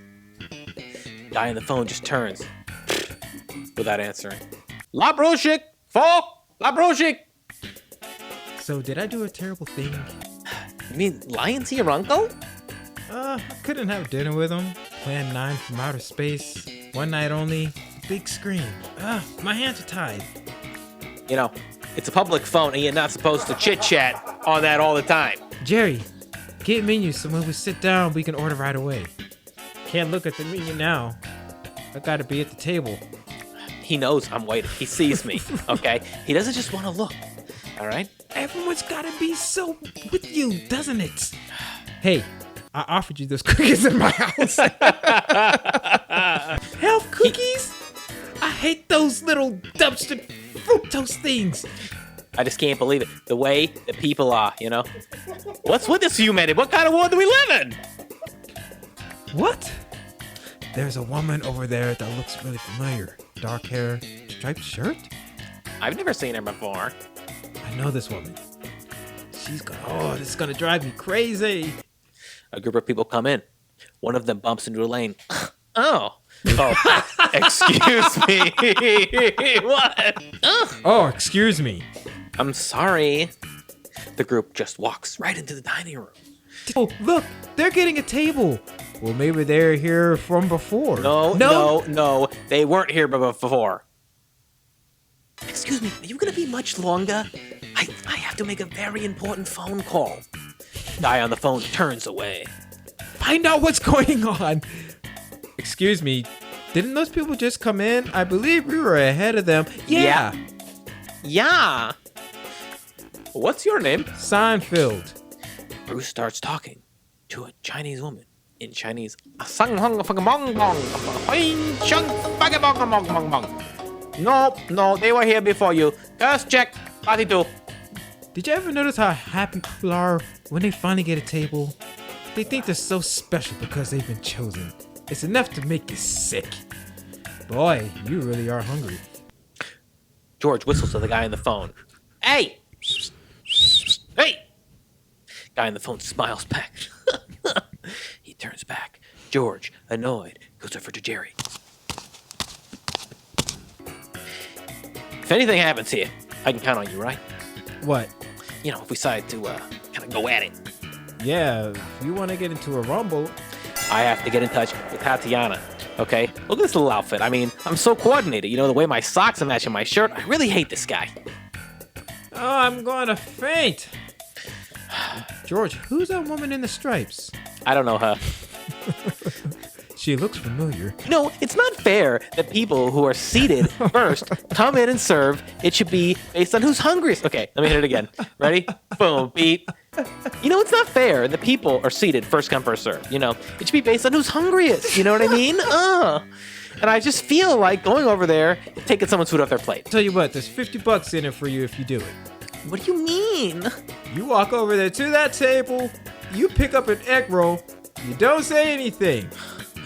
Guy on the phone just turns without answering. La brochik, folk, la brochik. So did I do a terrible thing? You mean lying to your uncle? I couldn't have dinner with him. Plan 9 from outer space. One night only. Big screen. My hands are tied. You know, it's a public phone and you're not supposed to chit-chat on that all the time. Jerry, get menu so when we sit down we can order right away. Can't look at the menu now. I gotta be at the table. He knows I'm waiting. He sees me, okay? He doesn't just want to look, all right? Everyone's gotta be so with you, doesn't it? Hey, I offered you those cookies in my house. Health cookies? I hate those little dumpster fructose things. I just can't believe it. The way that people are, you know? What's with this humanity? What kind of world do we live in? What? There's a woman over there that looks really familiar. Dark hair, striped shirt? I've never seen her before. I know this woman. This is gonna drive me crazy. A group of people come in. One of them bumps into Elaine. Oh, excuse me. What? Oh, excuse me. I'm sorry. The group just walks right into the dining room. Oh, look, they're getting a table. Well, maybe they're here from before. No. They weren't here before. Excuse me, are you gonna be much longer? I have to make a very important phone call. Guy on the phone turns away. Find out what's going on. Excuse me, didn't those people just come in? I believe we were ahead of them. Yeah. What's your name? Seinfeld. Bruce starts talking to a Chinese woman in Chinese. No, they were here before you. Just check. 42. Did you ever notice how happy people are when they finally get a table? They think they're so special because they've been chosen. It's enough to make you sick. Boy, you really are hungry. George whistles to the guy on the phone. Hey! Hey! Guy on the phone smiles back. He turns back. George, annoyed, goes over to Jerry. If anything happens here, I can count on you, right? What? You know, if we decide to kind of go at it. Yeah, if you want to get into a rumble. I have to get in touch with Tatiana, okay? Look at this little outfit. I mean, I'm so coordinated. You know, the way my socks are matching my shirt. I really hate this guy. Oh, I'm going to faint. George, who's that woman in the stripes? I don't know her. She She looks familiar. No, it's not fair that people who are seated first come in and serve. It should be based on who's hungriest. Okay, let me hit it again. Ready? Boom, beat. You know, it's not fair that people are seated first come, first serve. You know, it should be based on who's hungriest. You know what I mean? And I just feel like going over there and taking someone's food off their plate. Tell you what, there's $50 in it for you if you do it. What do you mean? You walk over there to that table, you pick up an egg roll, you don't say anything.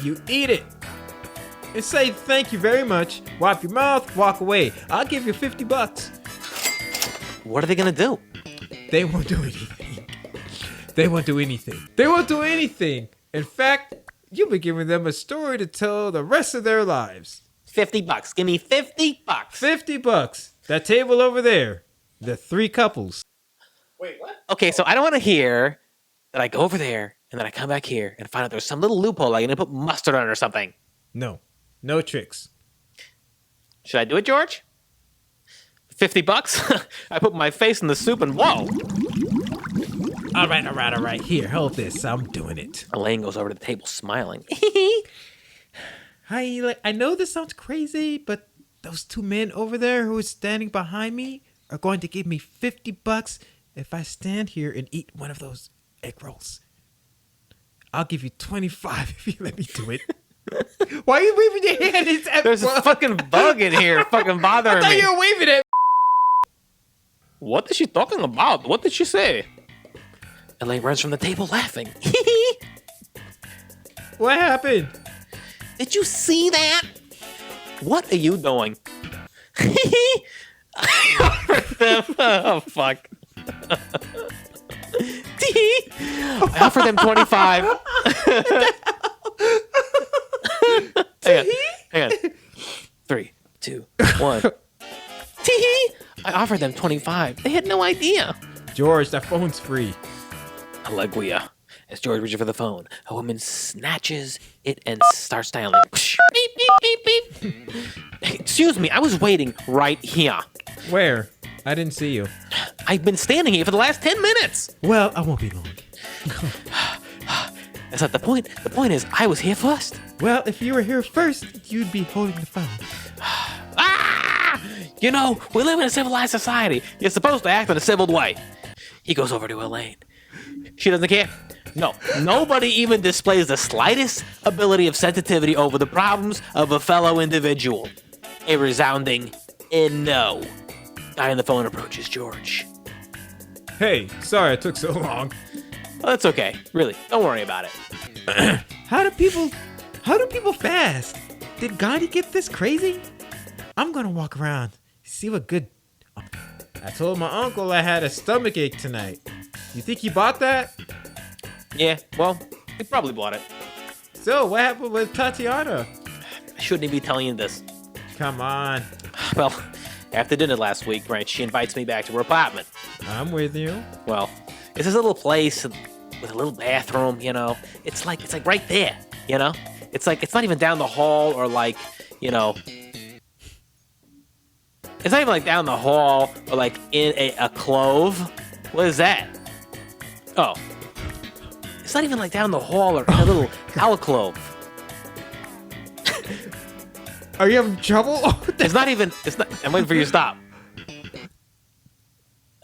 You eat it. And say thank you very much, wipe your mouth, walk away. I'll give you $50. What are they gonna do? They won't do anything. They won't do anything. They won't do anything. In fact, you'll be giving them a story to tell the rest of their lives. $50. Give me $50. $50. That table over there. The 3 couples. Okay, so I don't want to hear that I go over there and then I come back here and find out there's some little loophole like I'm gonna put mustard on it or something. No. No tricks. Should I do it, George? $50? I put my face in the soup and whoa! All right. Here, hold this. I'm doing it. Elaine goes over to the table smiling. Hi, Eli. I know this sounds crazy, but those 2 men over there who are standing behind me are going to give me $50 if I stand here and eat one of those egg rolls. I'll give you $25 if you let me do it. Why are you waving your hand? There's a fucking bug in here fucking bothering I thought me. you were waving it. What is she talking about? What did she say? Elaine runs from the table laughing. What happened? Did you see that? What are you doing? Oh, fuck. I offered them 25. Hang on. 3, 2, 1. Tee-hee! I offered them 25. They had no idea. George, that phone's free. Alleluia. As George reaches for the phone, a woman snatches it and starts dialing. Beep, beep, beep, beep. Hey, excuse me, I was waiting right here. Where? I didn't see you. I've been standing here for the last 10 minutes. Well, I won't be long. That's not the point. The point is, I was here first. Well, if you were here first, you'd be holding the phone. Ah! You know, we live in a civilized society. You're supposed to act in a civil way. He goes over to Elaine. She doesn't care. No, nobody even displays the slightest ability of sensitivity over the problems of a fellow individual. A resounding no. Guy on the phone approaches George. Hey, sorry it took so long. Well, that's okay. Really, don't worry about it. How do people fast? Did Gandhi get this crazy? I'm gonna walk around, see what good. I told my uncle I had a stomach ache tonight. You think he bought that? Yeah, well, he probably bought it. So, what happened with Tatiana? I shouldn't even be telling you this. Come on. Well, after dinner last week, right, she invites me back to her apartment. I'm with you. Well, it's this little place with a little bathroom, you know. It's like right there, you know? It's not even down the hall or like, you know. It's not even like down the hall or like in a clove. What is that? Oh. It's not even like down the hall or in a little alcove. Are you having trouble? It's not. I'm waiting for you to stop.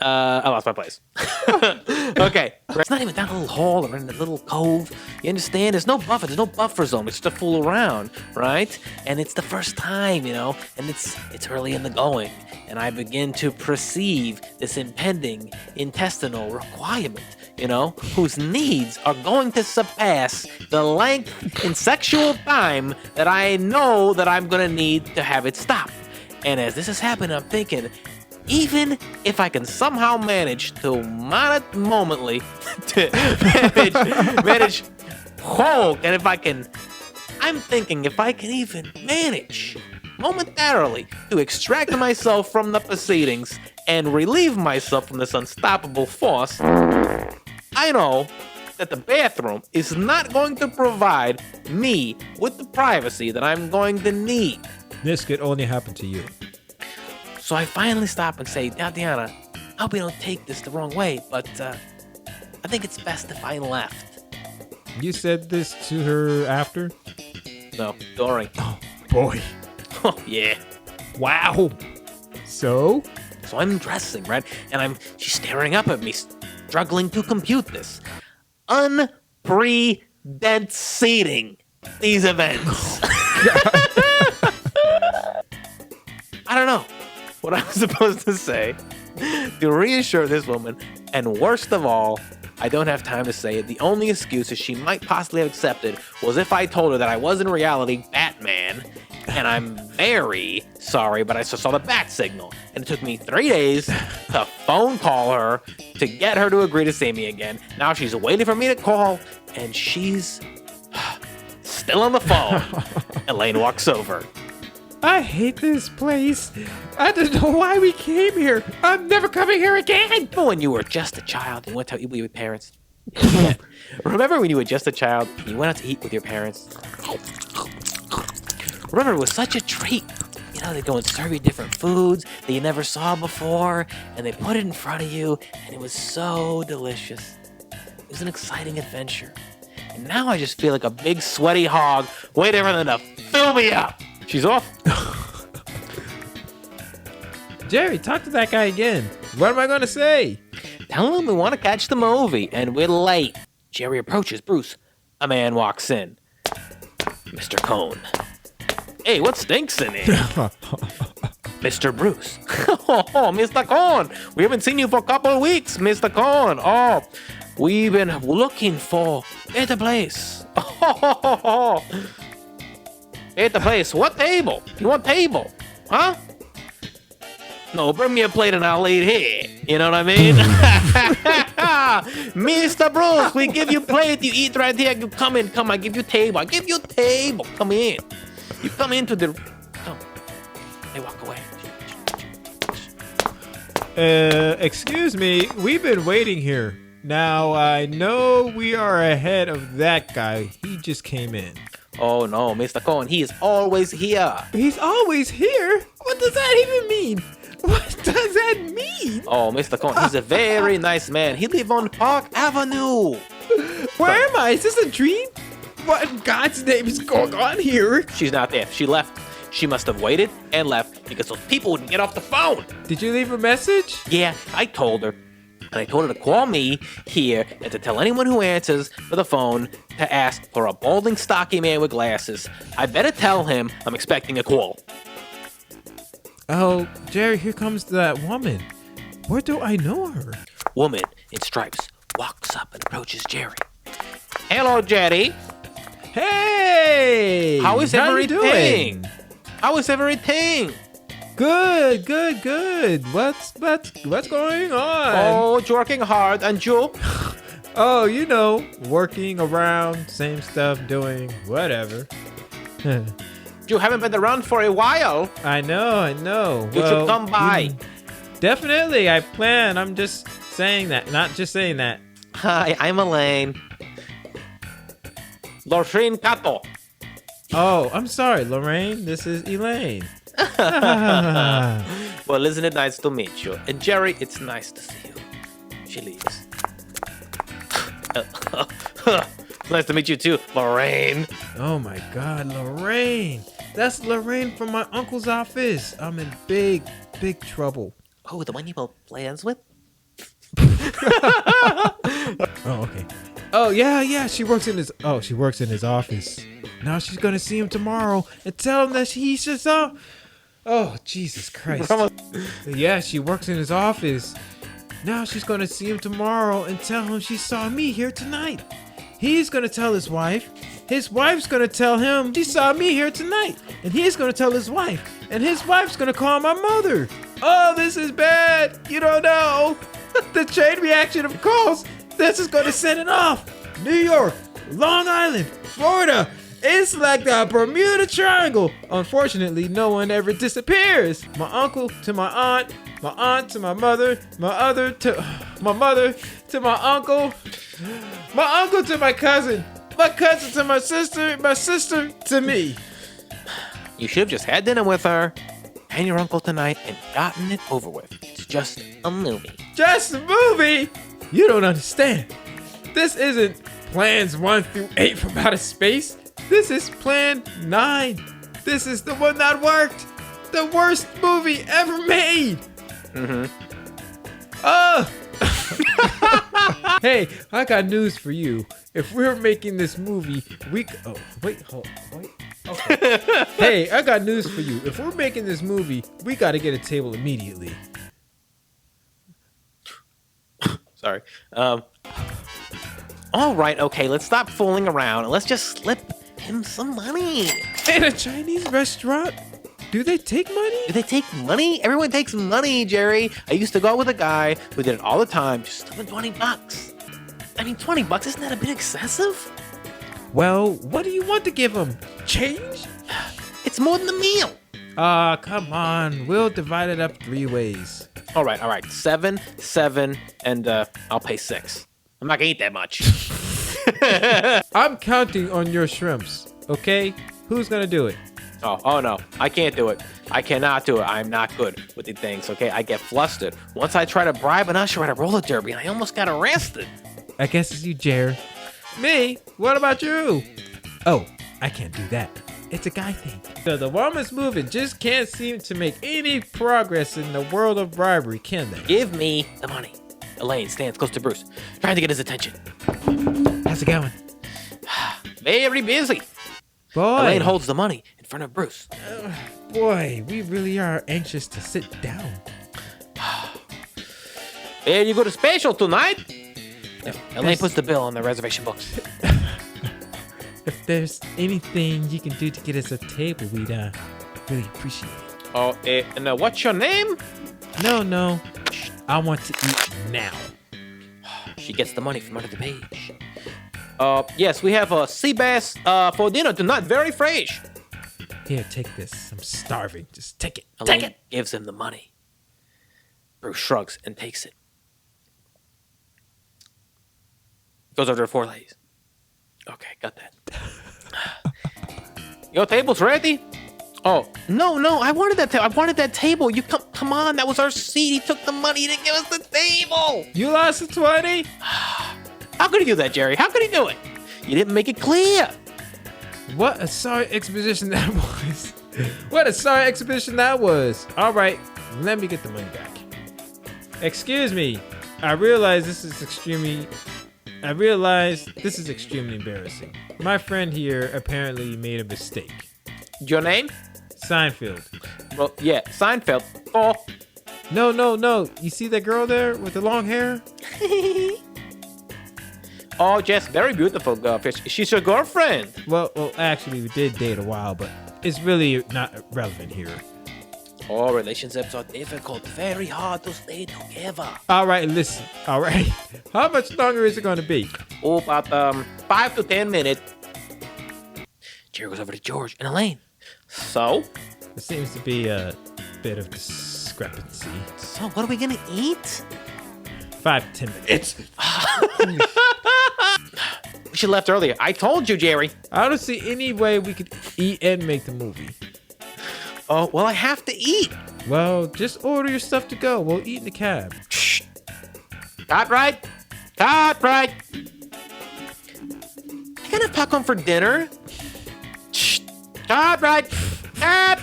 I lost my place. Okay. It's not even down a little hall or in a little cove. You understand? There's no buffer. There's no buffer zone. It's just to fool around, right? And it's the first time, you know, and it's early in the going. And I begin to perceive this impending intestinal requirement, you know, whose needs are going to surpass the length in sexual time that I know that I'm going to need to have it stop. And as this is happening, I'm thinking, even if I can somehow manage to momently to manage hold, and I'm thinking if I can even manage momentarily to extract myself from the proceedings and relieve myself from this unstoppable force, I know that the bathroom is not going to provide me with the privacy that I'm going to need. This could only happen to you. So I finally stop and say, now, Diana, I hope you don't take this the wrong way, but I think it's best if I left. You said this to her after? No, during. Boy. Oh, yeah. Wow. So? So I'm dressing, right? And she's staring up at me, struggling to compute this. Unprecedenting these events. I don't know what I was supposed to say to reassure this woman. And worst of all, I don't have time to say it. The only excuses she might possibly have accepted was if I told her that I was in reality Batman. And I'm very sorry, but I just saw the bat signal. And it took me 3 days to phone call her to get her to agree to see me again. Now she's waiting for me to call, and she's still on the phone. Elaine walks over. I hate this place. I don't know why we came here. I'm never coming here again. When you were just a child, you went to eat with your parents. Remember when you were just a child, you went out to eat with your parents? Remember, it was such a treat. You know, they go and serve you different foods that you never saw before, and they put it in front of you, and it was so delicious. It was an exciting adventure. And now I just feel like a big sweaty hog waiting for them to fill me up. She's off. Jerry, talk to that guy again. What am I going to say? Tell him we want to catch the movie, and we're late. Jerry approaches Bruce. A man walks in. Mr. Cone. Hey, what stinks in here? Mr. Bruce. Oh, Mr. Cone. We haven't seen you for a couple of weeks, Mr. Cone. Oh, we've been looking for at the place. Oh, at the place. What table? You want table? Huh? No, bring me a plate and I'll eat here. You know what I mean? Mr. Bruce, we give you plate. You eat right here. You come in. Come, I give you table. I give you table. Come in. You come into the... Come. They walk away. Excuse me. We've been waiting here. Now, I know we are ahead of that guy. He just came in. Oh, no, Mr. Cohen. He is always here. He's always here? What does that even mean? What does that mean? Oh, Mr. Cohen, he's a very nice man. He lives on Park Avenue. Where am I? Is this a dream? What in God's name is going on here? She's not there. She left. She must have waited and left because those people wouldn't get off the phone. Did you leave a message? Yeah, I told her. And I told her to call me here and to tell anyone who answers for the phone to ask for a balding, stocky man with glasses. I better tell him I'm expecting a call. Oh, Jerry, here comes that woman. Where do I know her? Woman in stripes walks up and approaches Jerry. Hello, Jerry. Hey! How is you everything? doing? How is everything? Good. What's going on? Oh, it's working hard. And you? Oh, you know, working around, same stuff, doing whatever. You haven't been around for a while. I know. You should come by. Definitely, I plan. I'm just saying that, not just saying that. Hi, I'm Elaine. Lorraine Cato. Oh, I'm sorry, Lorraine. This is Elaine. Well, isn't it nice to meet you? And Jerry, it's nice to see you. She leaves. Nice to meet you too, Lorraine. Oh my God, Lorraine. That's Lorraine from my uncle's office. I'm in big trouble. Oh, the one you built plans with? Oh, okay. Oh yeah. She works in his office. Now she's gonna see him tomorrow and tell him that he's just Oh, Jesus Christ. Yeah, she works in his office. Now she's gonna see him tomorrow and tell him she saw me here tonight. He's gonna tell his wife. His wife's gonna tell him she saw me here tonight. And he's gonna tell his wife. And his wife's gonna call my mother. Oh, this is bad. You don't know. The chain reaction of calls. This is gonna set it off. New York, Long Island, Florida. It's like the Bermuda Triangle. Unfortunately, no one ever disappears. My uncle to my aunt to my mother, my mother to my uncle to my cousin to my sister to me. You should have just had dinner with her and your uncle tonight and gotten it over with. It's just a movie. Just a movie? You don't understand. This isn't plans 1 through 8 from outer space. This is Plan 9. This is the one that worked. The worst movie ever made. Hey, I got news for you. If we're making this movie, okay. Hey, I got news for you. If we're making this movie, we got to get a table immediately. Sorry. All right, okay, let's stop fooling around and let's just slip him some money. In a Chinese restaurant? Do they take money? Do they take money? Everyone takes money, Jerry. I used to go out with a guy who did it all the time, just slipping $20. I mean, $20, isn't that a bit excessive? Well, what do you want to give them? Change? It's more than the meal. Come on. We'll divide it up 3 ways. All right. 7, and I'll pay 6. I'm not gonna eat that much. I'm counting on your shrimps, okay? Who's gonna do it? Oh no, I can't do it. I cannot do it. I'm not good with the things, okay? I get flustered. Once I try to bribe an usher at a roller derby and I almost got arrested. I guess it's you, Jer. Me? What about you? Oh, I can't do that. It's a guy thing. So the woman's movement just can't seem to make any progress in the world of bribery, can they? Give me the money. Elaine stands close to Bruce, trying to get his attention. How's it going? Very busy. Boy. Elaine holds the money in front of Bruce. Boy, we really are anxious to sit down. Hey, you go to special tonight? Elaine puts the bill on the reservation books. If there's anything you can do to get us a table, we'd really appreciate it. Oh, and what's your name? No. I want to eat now. She gets the money from under the page. Yes, we have a sea bass for dinner tonight. Very fresh. Here, take this. I'm starving. Just take it. Elaine Take it. gives him the money. Bruce shrugs and takes it. Goes over to 4 ladies. Okay, got that. Your table's ready? Oh, no, I wanted that table. I wanted that table. You come on, that was our seat. He took the money. He didn't give us the table. You lost the 20? How could he do that, Jerry? How could he do it? You didn't make it clear. What a sorry exhibition that was. What a sorry exhibition that was. All right, let me get the money back. Excuse me. I realize this is extremely embarrassing. My friend here apparently made a mistake. Your name? Seinfeld. Well, yeah, Seinfeld. Oh, No. You see that girl there with the long hair? oh, Jess, very beautiful girl. She's your girlfriend. Well, actually, we did date a while, but it's really not relevant here. Oh, relationships are difficult. Very hard to stay together. All right, listen. All right. How much longer is it going to be? Oh, about 5 to 10 minutes. Jerry goes over to George and Elaine. So? There seems to be a bit of discrepancy. So, what are we gonna eat? 5 to 10 minutes. We should have left earlier. I told you, Jerry. I don't see any way we could eat and make the movie. Oh, well, I have to eat. Well, just order your stuff to go. We'll eat in the cab. Shh. Cartwright. I got enough popcorn for dinner. Shh. Cartwright. I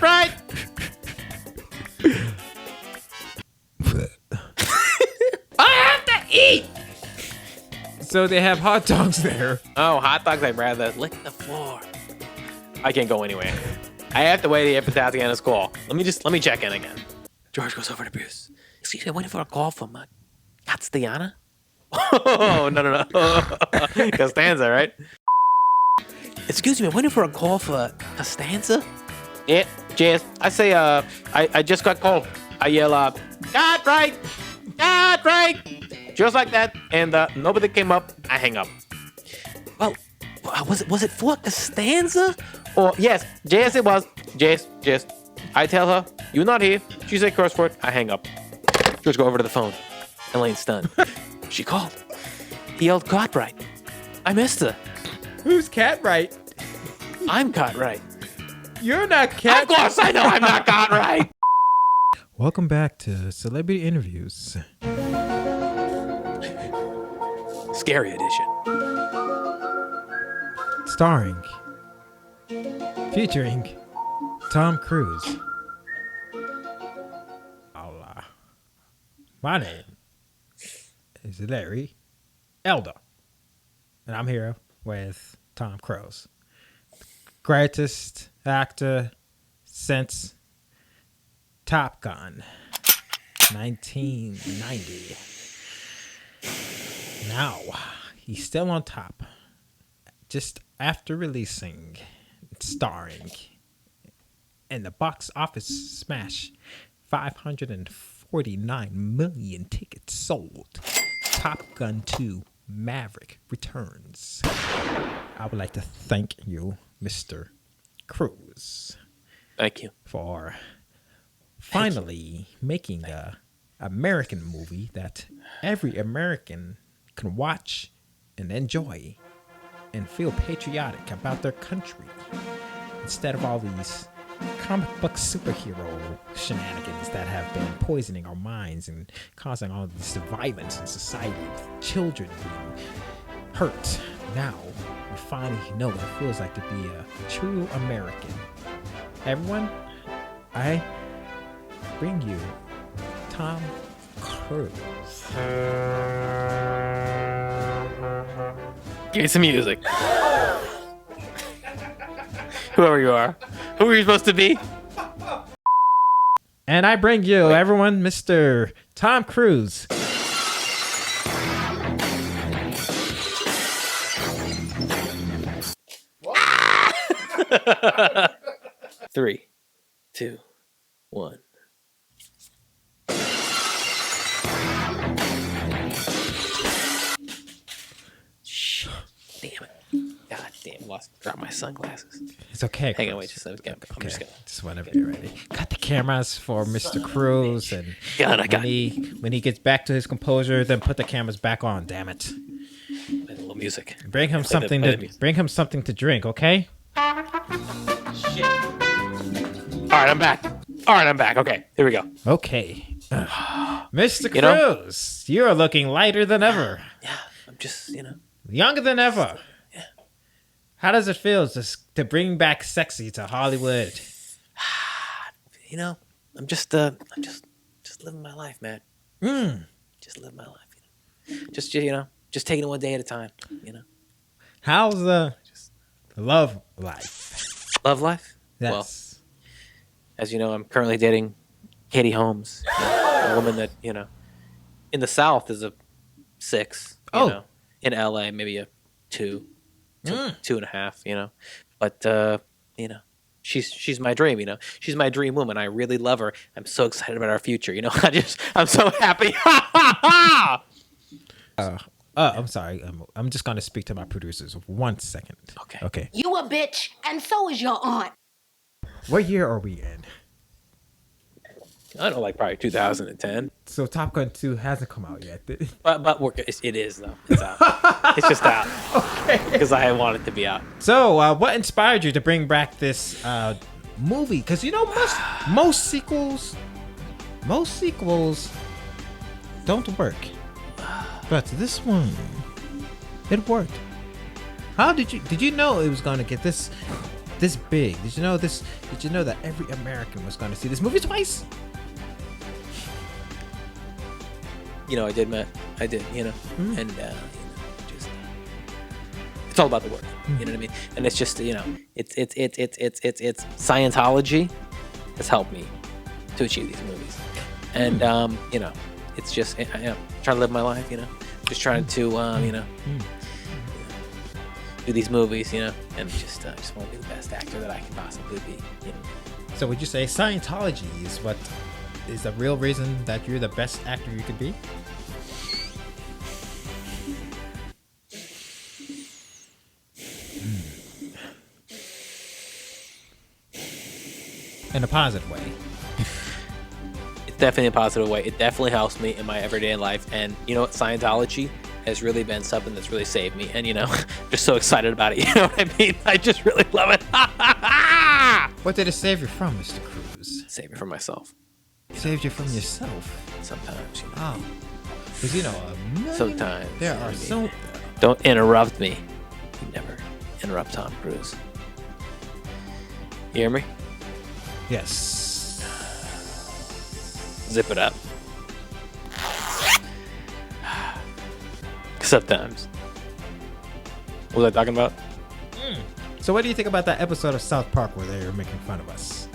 have to eat. So they have hot dogs there. Oh, hot dogs, I'd rather lick the floor. I can't go anywhere. I have to wait here for Tatiana's call. Let me check in again. George goes over to Bruce. Excuse me, I'm waiting for a call from Tatiana? Oh, no. Costanza, right? Excuse me, I'm waiting for a call for Costanza? Yeah, cheers. I say, I just got called. I yell, Cartwright! Just like that, and nobody came up. I hang up. Well, was it for Costanza? Or yes, it was. Jess. I tell her, you're not here. She said curse word. I hang up. George go over to the phone. Elaine's stunned. She called. He yelled Cartwright. I missed her. Who's Cartwright? I'm Cartwright. You're not Cartwright. Of course I know I'm not Cartwright. Welcome back to Celebrity Interviews. Scary edition. Starring featuring Tom Cruise. Hola. My name is Larry Elder, and I'm here with Tom Cruise, greatest actor since Top Gun, 1990. Now, he's still on top, just after releasing, starring, and the box office smash, 549 million tickets sold. Top Gun 2 Maverick returns. I would like to thank you, Mr. Cruise, Thank you. for finally making a American movie that every American can watch and enjoy and feel patriotic about their country, instead of all these comic book superhero shenanigans that have been poisoning our minds and causing all this violence in society, with children being hurt. Now we finally know what it feels like to be a true American. Everyone, I bring you Tom Cruise. Give me some music. Whoever you are. Who are you supposed to be? And I bring you, everyone, Mr. Tom Cruise. Three, two, one. Shh. Damn it. God damn, dropped my sunglasses. It's okay. Hang on, Cruise. wait just a second. I'm Okay, just gonna. just whenever you're ready. Cut the cameras for Mr. Cruise, and God, I got when he gets back to his composure, then put the cameras back on. Damn it! a little music. Bring him Play the- something play the to music. bring him something to drink, okay? All right, I'm back. Okay, here we go. Okay. Mr. You know- Cruise, you are looking lighter than ever, Yeah, I'm just, younger than ever. How does it feel to bring back sexy to Hollywood? I'm just living my life, man. Just living my life. Just taking it one day at a time. How's the love life? Love life. Yes. Well, as you know, I'm currently dating Katie Holmes, a woman that in the South is a 6. In LA maybe a 2, 2.5. But she's my dream. She's my dream woman. I really love her. I'm so excited about our future. I'm so happy. I'm sorry. I'm just going to speak to my producers. 1 second. Okay. You a bitch, and so is your aunt. What year are we in? I don't know, like probably 2010. So Top Gun 2 hasn't come out yet. But it is though. It's out. It's just out. Okay. Because I want it to be out. So what inspired you to bring back this movie? Because most sequels don't work, but this one, it worked. How did you know it was going to get this big? Did you know that every American was going to see this movie twice? I did, Matt. I did, and just it's all about the work. You know what I mean? And it's just, it's Scientology has helped me to achieve these movies, and it's just trying to live my life. Just trying to do these movies. And just want to be the best actor that I can possibly be. So would you say Scientology is the real reason that you're the best actor you could be? In a positive way. It's definitely a positive way. It definitely helps me in my everyday life. And you know what? Scientology has really been something that's really saved me. And, just so excited about it. You know what I mean? I just really love it. What did it save you from, Mr. Cruz? Save me from myself. Saved you from yourself. Sometimes. Oh. Because, Sometimes. there you know are what I so... mean? Don't interrupt me. You never interrupt Tom Cruise. You hear me? Yes. Zip it up. Sometimes. What was I talking about? So what do you think about that episode of South Park where they were making fun of us?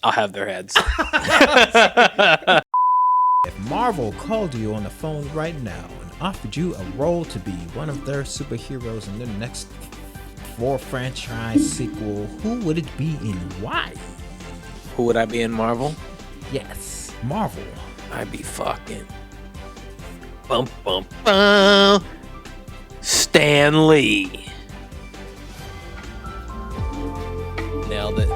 I'll have their heads. If Marvel called you on the phone right now and offered you a role to be one of their superheroes in their next 4 franchise sequel, who would it be and why? Who would I be in Marvel? Yes, Marvel. I'd be fucking. Bum, bum, bum. Stan Lee. Nailed it.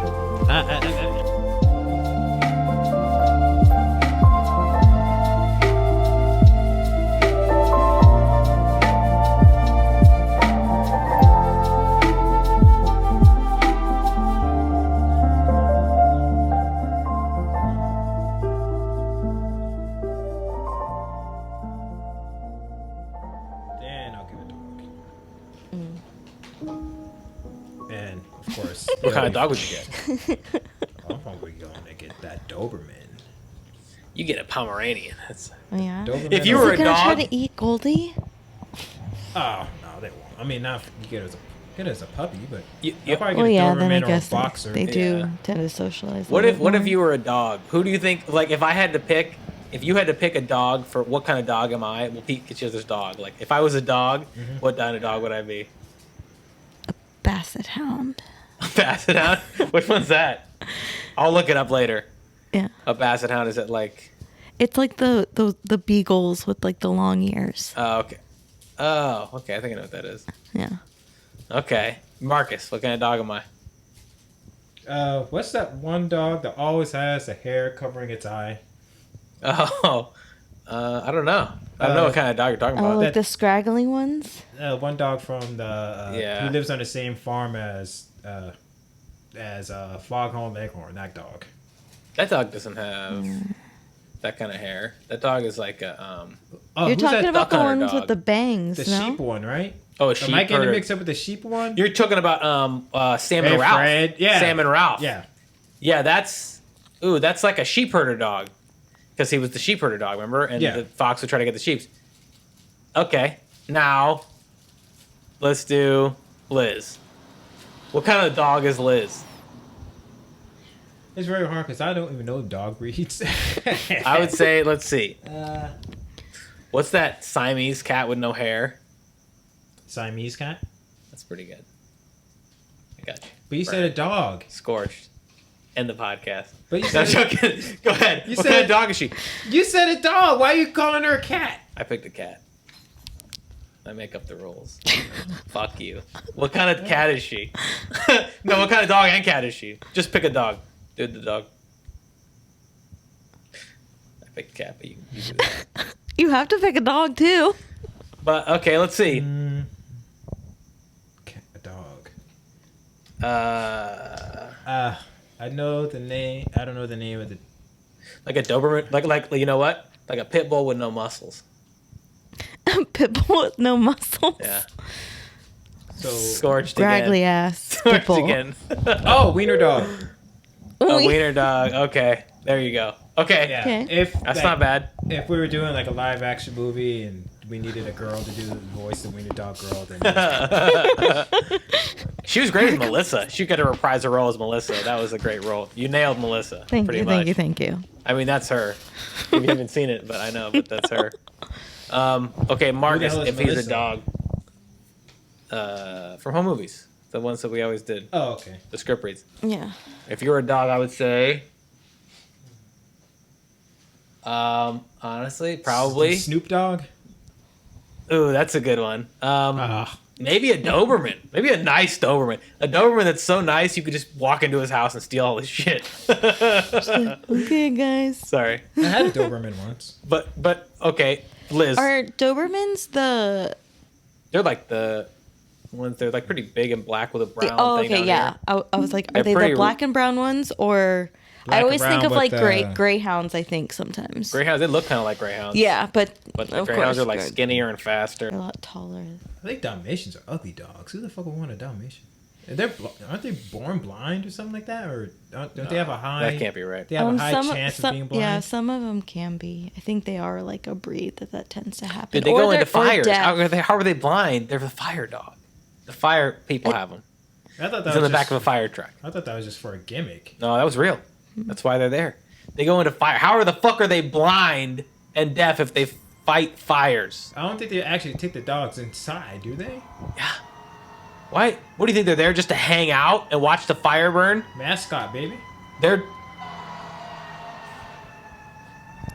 Then I'll give it dog. And of course, What kind of dog would you get? I'm probably going to get that Doberman. You get a Pomeranian. That's. Oh, yeah. Doberman If you Is were it a gonna try dog, to eat Goldie? Oh no, they won't. I mean, not if you get it as a puppy, but You- I'll probably get Well, a yeah. Then I Doberman or a guess boxer. they do Yeah. tend to socialize. what if more. you were a dog? Who do you think? Like, if I had to pick, if you had to pick a dog for what kind of dog am I? We'll pick each other's dog. Like, if I was a dog, what kind of dog would I be? Basset Hound? Basset Hound. Which one's that? I'll look it up later. Yeah, A Basset Hound, is it like? it's like the beagles with like the long ears. Oh, okay. Oh, okay. I think I know what that is. Yeah. Okay, Marcus, what kind of dog am I? What's that one dog that always has the hair covering its eye? Oh, I don't know. I don't know what kind of dog you're talking Oh, about. like the scraggly ones. One dog from the Yeah. He lives on the same farm as Foghorn Leghorn. That dog. That dog doesn't have that kind of hair. That dog is like a Oh, You're who's talking that? about the duck hunter ones dog? with the bangs, The no? sheep one, right? a sheep Am I getting herder. mixed up with the sheep one? You're talking about Sam and Hey, Ralph. Fred. Yeah. Sam and Ralph. Yeah. Yeah, that's like a sheep herder dog, because he was the sheep herder dog, remember? And Yeah. the fox would try to get the sheep. Okay, now let's do Liz. What kind of dog is Liz? It's very hard because I don't even know dog breeds. I would say, let's see. Uh, What's that Siamese cat with no hair? Siamese cat. That's pretty good. I got you. But you said a dog. Scorched. End the podcast. But you No, I'm said joking. Go ahead. You What said- kind of dog is she? you said a dog. Why are you calling her a cat? I picked a cat. I make up the rules. Fuck you. What kind of cat is she? No, what kind of dog and cat is she? Just pick a dog. Dude, the dog. I picked a cat, but you do that. You have to pick a dog too. But okay, let's see. A dog. Uh, I know the name. I don't know the name of the. like a Doberman, like you know what? Like a pit bull with no muscles. Pitbull with no muscles. Yeah. So. Scorched Scraggly again. ass. Scorched Pitbull. again. Oh, wiener dog. A wiener dog. Okay, there you go. Okay, Yeah. Okay. If that's like, not bad. If we were doing like a live action movie and we needed a girl to do the voice of wiener dog girl, then She was great as Melissa. She got to reprise her role as Melissa. That was a great role. You nailed Melissa. Thank pretty you, much. thank you, thank you. I mean, that's her. You haven't seen it, but I know, but that's her. Okay, Marcus, hell is if he's Melissa? a dog. From home movies. The ones that we always did. oh, okay. The script reads. Yeah. If you were a dog, I would say. Honestly, probably. Snoop Dogg. Ooh, that's a good one. Ah, Maybe a Doberman. Maybe a nice Doberman. A Doberman that's so nice you could just walk into his house and steal all his shit. Okay, guys. Sorry. I had a Doberman once. But okay, Liz. Are Dobermans the? They're like the ones. They're like pretty big and black with a brown Oh, thing. okay, down yeah. here. I was like, are They're they pretty the black and brown ones, or Black I and always think brown of like with, greyhounds. I think sometimes. Greyhounds. They look kind of like greyhounds. Yeah, but But the of greyhounds course, are like skinnier and faster. they're a lot taller. I think Dalmatians are ugly dogs. Who the fuck would want a Dalmatian? Aren't they born blind or something like that? Or don't they have a high? That can't be right. They have a high chance of being blind. Yeah, some of them can be. I think they are like a breed that tends to happen. Did they Or go they're- into or fires? deaf. How are they blind? They're the fire dog. The fire people have them. I thought that It's in was the back just, of a fire truck. I thought that was just for a gimmick. No, that was real. That's why they're there. They go into fire. How the fuck are they blind and deaf if they fight fires? I don't think they actually take the dogs inside, do they? Yeah. Why? What do you think? They're there just to hang out and watch the fire burn? Mascot, baby. They're.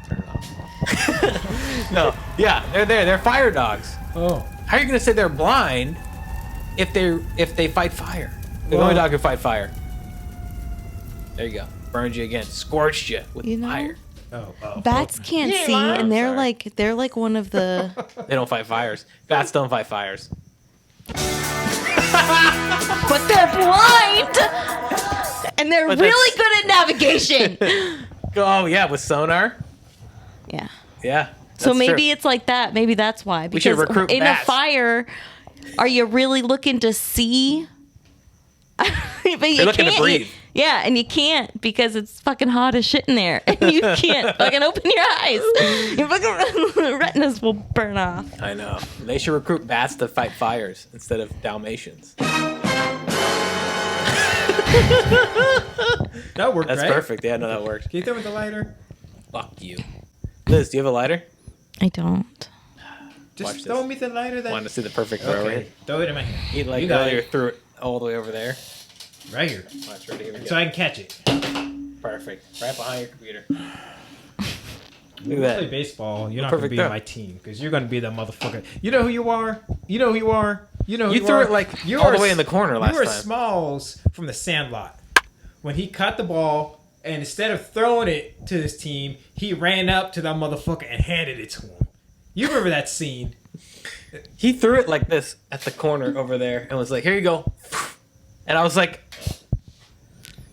Turn it off. No. Yeah, they're there. They're fire dogs. Oh. How are you gonna say they're blind if they fight fire? They're the only dog who fight fire. There you go. Burned you again. Scorched you with You know? fire. Oh. Bats can't see, and they're like one of the. They don't fight fires. Bats don't fight fires. But they're blind, and they're But really good at navigation. Oh yeah, with sonar. Yeah. Yeah. So that's maybe true. it's like that. Maybe that's why. We should Because recruit in bats. a fire, are you really looking to see? But you looking to can't. breathe. Yeah, and you can't because it's fucking hot as shit in there, and you can't fucking open your eyes. Your fucking retinas will burn off. I know. They should recruit bats to fight fires instead of Dalmatians. That worked, That's right? perfect. Yeah, no, that worked. Can you throw with the lighter? Fuck you. Liz, do you have a lighter? I don't. Just Watch throw this. me the lighter then. Want to see the perfect throw Okay. right? Throw it in my hand. He like You got earlier it. threw it all the way over there. Right here. Watch, ready? Here we So go. I can catch it. Perfect. Right behind your computer. When Look we at play that. baseball, you're not going to Perfect be throw. on my team because you're going to be the motherfucker. You know who you are? You know who you are? You know who You you threw are? it like You all were the way in the corner last You were time. Smalls from the Sandlot. When he caught the ball, and instead of throwing it to his team, he ran up to that motherfucker and handed it to him. You remember that scene? He threw it like this at the corner over there and was like, "Here you go." And I was like,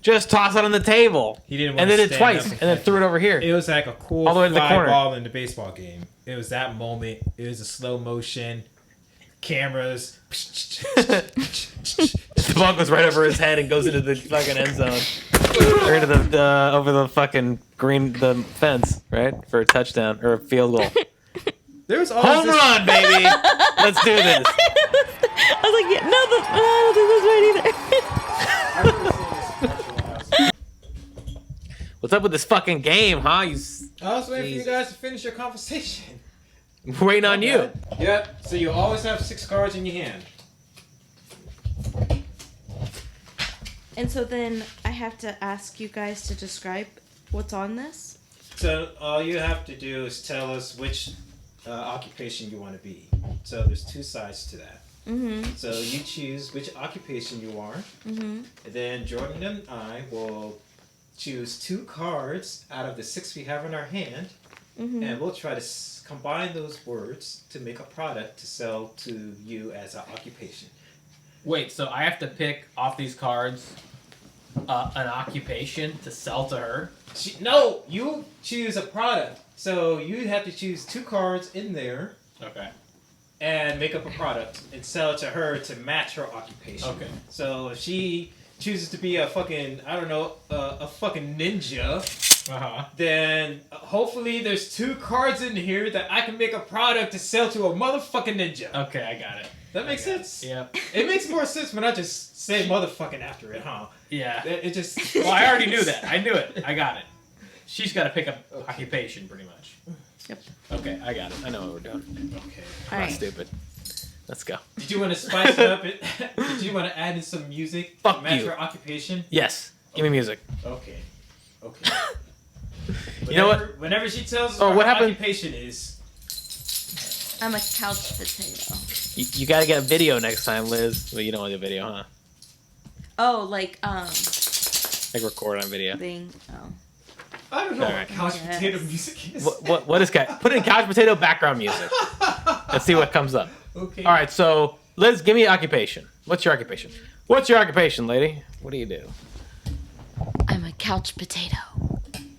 "Just toss it on the table." He didn't And wanna then did it stand twice up and then catch threw it over here. It was like a cool All the way to the fly corner. ball in the baseball game. It was that moment. It was a slow motion. Cameras. The ball goes right over his head and goes into the fucking end zone. Or into the over the fucking the fence, right? For a touchdown or a field goal. There was always Home this- run, baby! Let's do this. I was like, yeah, no, I don't think that's right either. What's up with this fucking game, huh? I was waiting for you guys to finish your conversation. Waiting on you. Yep. So you always have 6 cards in your hand. And so then I have to ask you guys to describe what's on this. So all you have to do is tell us which occupation you want to be. So there's 2 sides to that. Mm-hmm. So you choose which occupation you are. Mm-hmm. And then Jordan and I will choose 2 cards out of the 6 we have in our hand. Mm-hmm. And we'll try to combine those words to make a product to sell to you as an occupation. Wait, so I have to pick off these cards an occupation to sell to her? No, you choose a product. So you have to choose 2 cards in there Okay. and make up a product and sell it to her to match her occupation. Okay. So if she chooses to be a fucking, I don't know, a fucking ninja, Uh-huh. then hopefully there's 2 cards in here that I can make a product to sell to a motherfucking ninja. Okay, I got it. That makes sense? Yep. It makes more sense when I just say motherfucking after it, huh? Yeah. It just... Well, I already knew that. I knew it. I got it. She's got to pick up occupation, pretty much. Yep. Okay, I got it. I know what we're doing. Okay. All Not right. stupid. Let's go. Did you want to spice it up? Did you want to add in some music Fuck to match you. her occupation? Yes. Give me music. Okay. Okay. You know what? Whenever she tells us Oh, what what her happened- occupation is, I'm a couch potato. You got to get a video next time, Liz. Well, you don't want to do video, huh? Oh, like Like record on video. thing. Oh. I don't know Alright. what couch Yes. potato music is. What is put in couch potato background music. Let's see what comes up. Okay. All right, so Liz, give me an occupation. What's your occupation? What's your occupation, lady? What do you do? I'm a couch potato.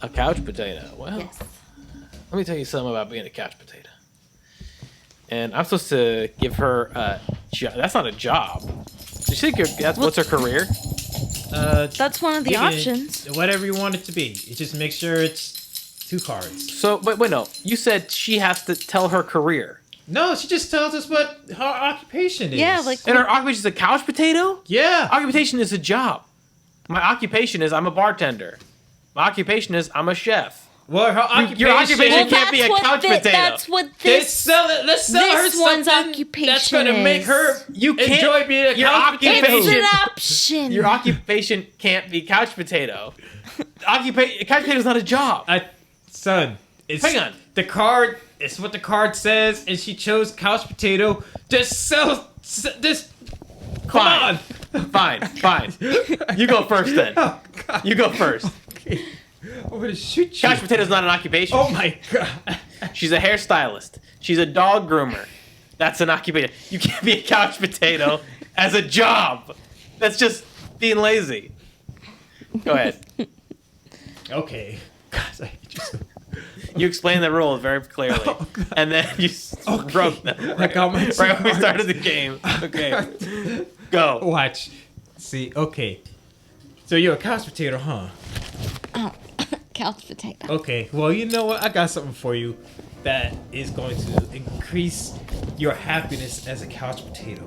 A couch potato. Well, Yes. let me tell you something about being a couch potato. And I'm supposed to give her a job. That's not a job. You think what's her career? That's one of the you can- options. Whatever you want it to be. You just make sure it's 2 cards. So, wait, no. You said she has to tell her career. No, she just tells us what her occupation is. Yeah, like And her occupation is a couch potato? Yeah. Occupation is a job. My occupation is I'm a bartender. My occupation is I'm a chef. Well, her occupation. Your occupation well, can't be a couch potato. That's what Let's this. sell it. Let's sell this her one's something occupation that's gonna make her You can't enjoy being a your couch occupation- potato. It's an option. Your occupation can't be couch potato. Couch potato is not a job. Son, it's Hang on. the card. It's what the card says, and she chose couch potato. Just sell. Just come Fine. on. Fine. You go first then. Oh, God. You go first. I'm gonna shoot you. Couch potato is not an occupation. Oh my god. She's a hairstylist. She's a dog groomer. That's an occupation. You can't be a couch potato as a job. That's just being lazy. Go ahead. Okay. God, I hate you so. You explained the rules very clearly, and then you broke them. I got my Right when we cards. started the game. Okay. Go. Watch. See. Okay. So you're a couch potato, huh? Oh, couch potato. Okay, well, you know what? I got something for you that is going to increase your happiness as a couch potato.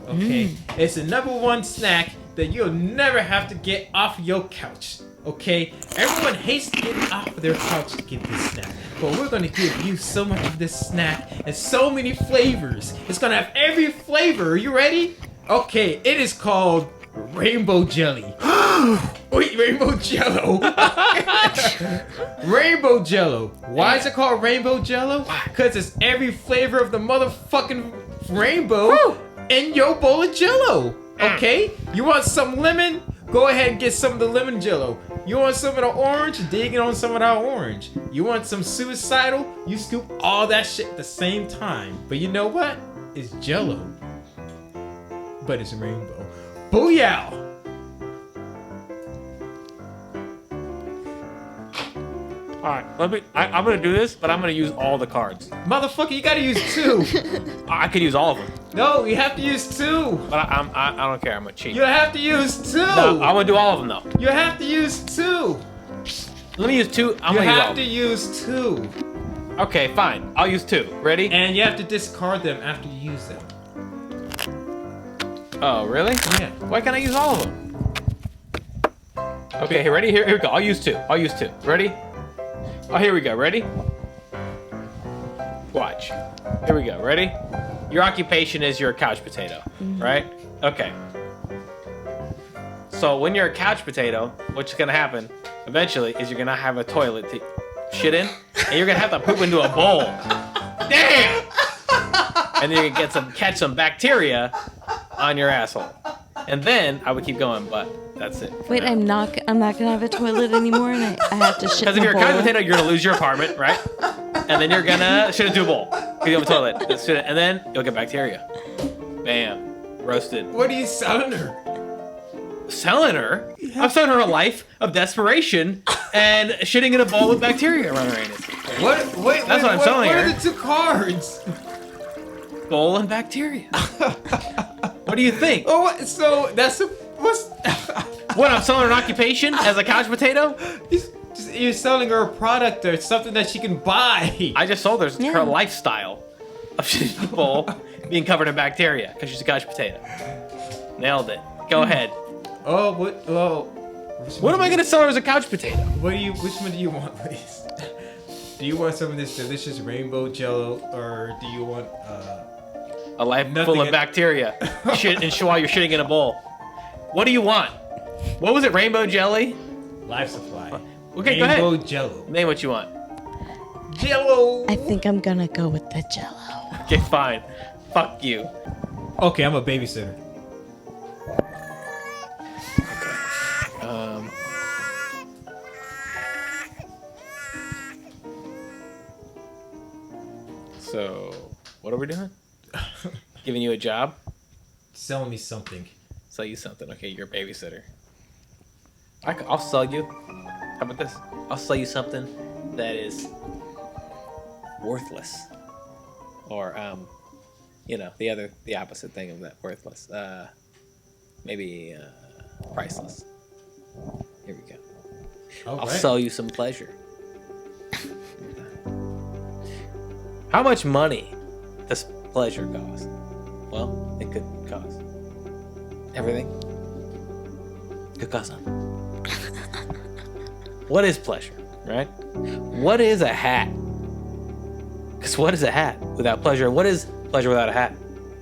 Okay? It's the #1 snack that you'll never have to get off your couch. Okay? Everyone hates getting off of their couch to get this snack. But we're going to give you so much of this snack and so many flavors. It's going to have every flavor. Are you ready? Okay, it is called Rainbow Jelly. Wait, Rainbow Jello. Rainbow Jello. Why is it called Rainbow Jello? Because it's every flavor of the motherfucking rainbow in your bowl of Jello. Okay? You want some lemon? Go ahead and get some of the lemon Jello. You want some of the orange? Dig in on some of that orange. You want some suicidal? You scoop all that shit at the same time. But you know what? It's Jello. But it's rainbow. Booyah! All right. I'm gonna do this, but I'm gonna use all the cards. Motherfucker, you gotta use 2. I could use all of them, No, you have to use 2. but I don't care. I'm gonna cheat. You have to use 2. No, I'm gonna do all of them though. You have to use 2. Let me use 2. I'm You gonna use all. have to use 2. Okay, fine. I'll use 2. Ready? And you have to discard them after you use them. Oh, really? Yeah. Why can't I use all of them? Okay, ready? Here we go. I'll use 2. Ready? Oh, here we go. Ready? Watch. Here we go. Ready? Your occupation is you're a couch potato, right? Okay. So when you're a couch potato, what's gonna happen eventually is you're gonna have a toilet to shit in, and you're gonna have to poop into a bowl. Damn! And then you're gonna catch some bacteria on your asshole. And then I would keep going, but that's it. Wait, I'm not gonna have a toilet anymore, and I have to shit Because in if a you're a couch bowl. potato, you're gonna lose your apartment, right? And then you're gonna shit into a bowl. Because you have a toilet. Just shit it, and then you'll get bacteria. Bam. Roasted. What are you selling her? Selling her? I'm selling her a life of desperation and shitting in a bowl with bacteria around her anus. What? Wait, That's what I'm selling What her. are the 2 cards? Bowl and bacteria. What do you think? Oh, what? So that's a what's? What, I'm selling her an occupation as a couch potato? You're selling her a product or something that she can buy. I just sold her Yeah. her lifestyle of shitting in a bowl, being covered in bacteria because she's a couch potato. Nailed it. Go ahead. Oh, what? Oh. What am I gonna sell her as a couch potato? Which one do you want, please? Do you want some of this delicious rainbow Jello, or do you want A life Nothing full of in- bacteria. Shit, and while you're shitting in a bowl. What do you want? What was it? Rainbow jelly? life supply? Okay, go Rainbow ahead. Jello. Name what you want. Jello. I think I'm gonna go with the Jello. Okay, fine. Fuck you. Okay, I'm a babysitter. So, what are we doing? Giving you a job? Sell me something. Sell you something. Okay, you're a babysitter. I'll sell you. How about this? I'll sell you something that is worthless, or the opposite thing of that, worthless. Maybe priceless. Here we go. All I'll right. sell you some pleasure. How much money does pleasure cost? Well, it could cost everything. Could cost nothing. What is pleasure, right? What is a hat? Because what is a hat without pleasure? What is pleasure without a hat?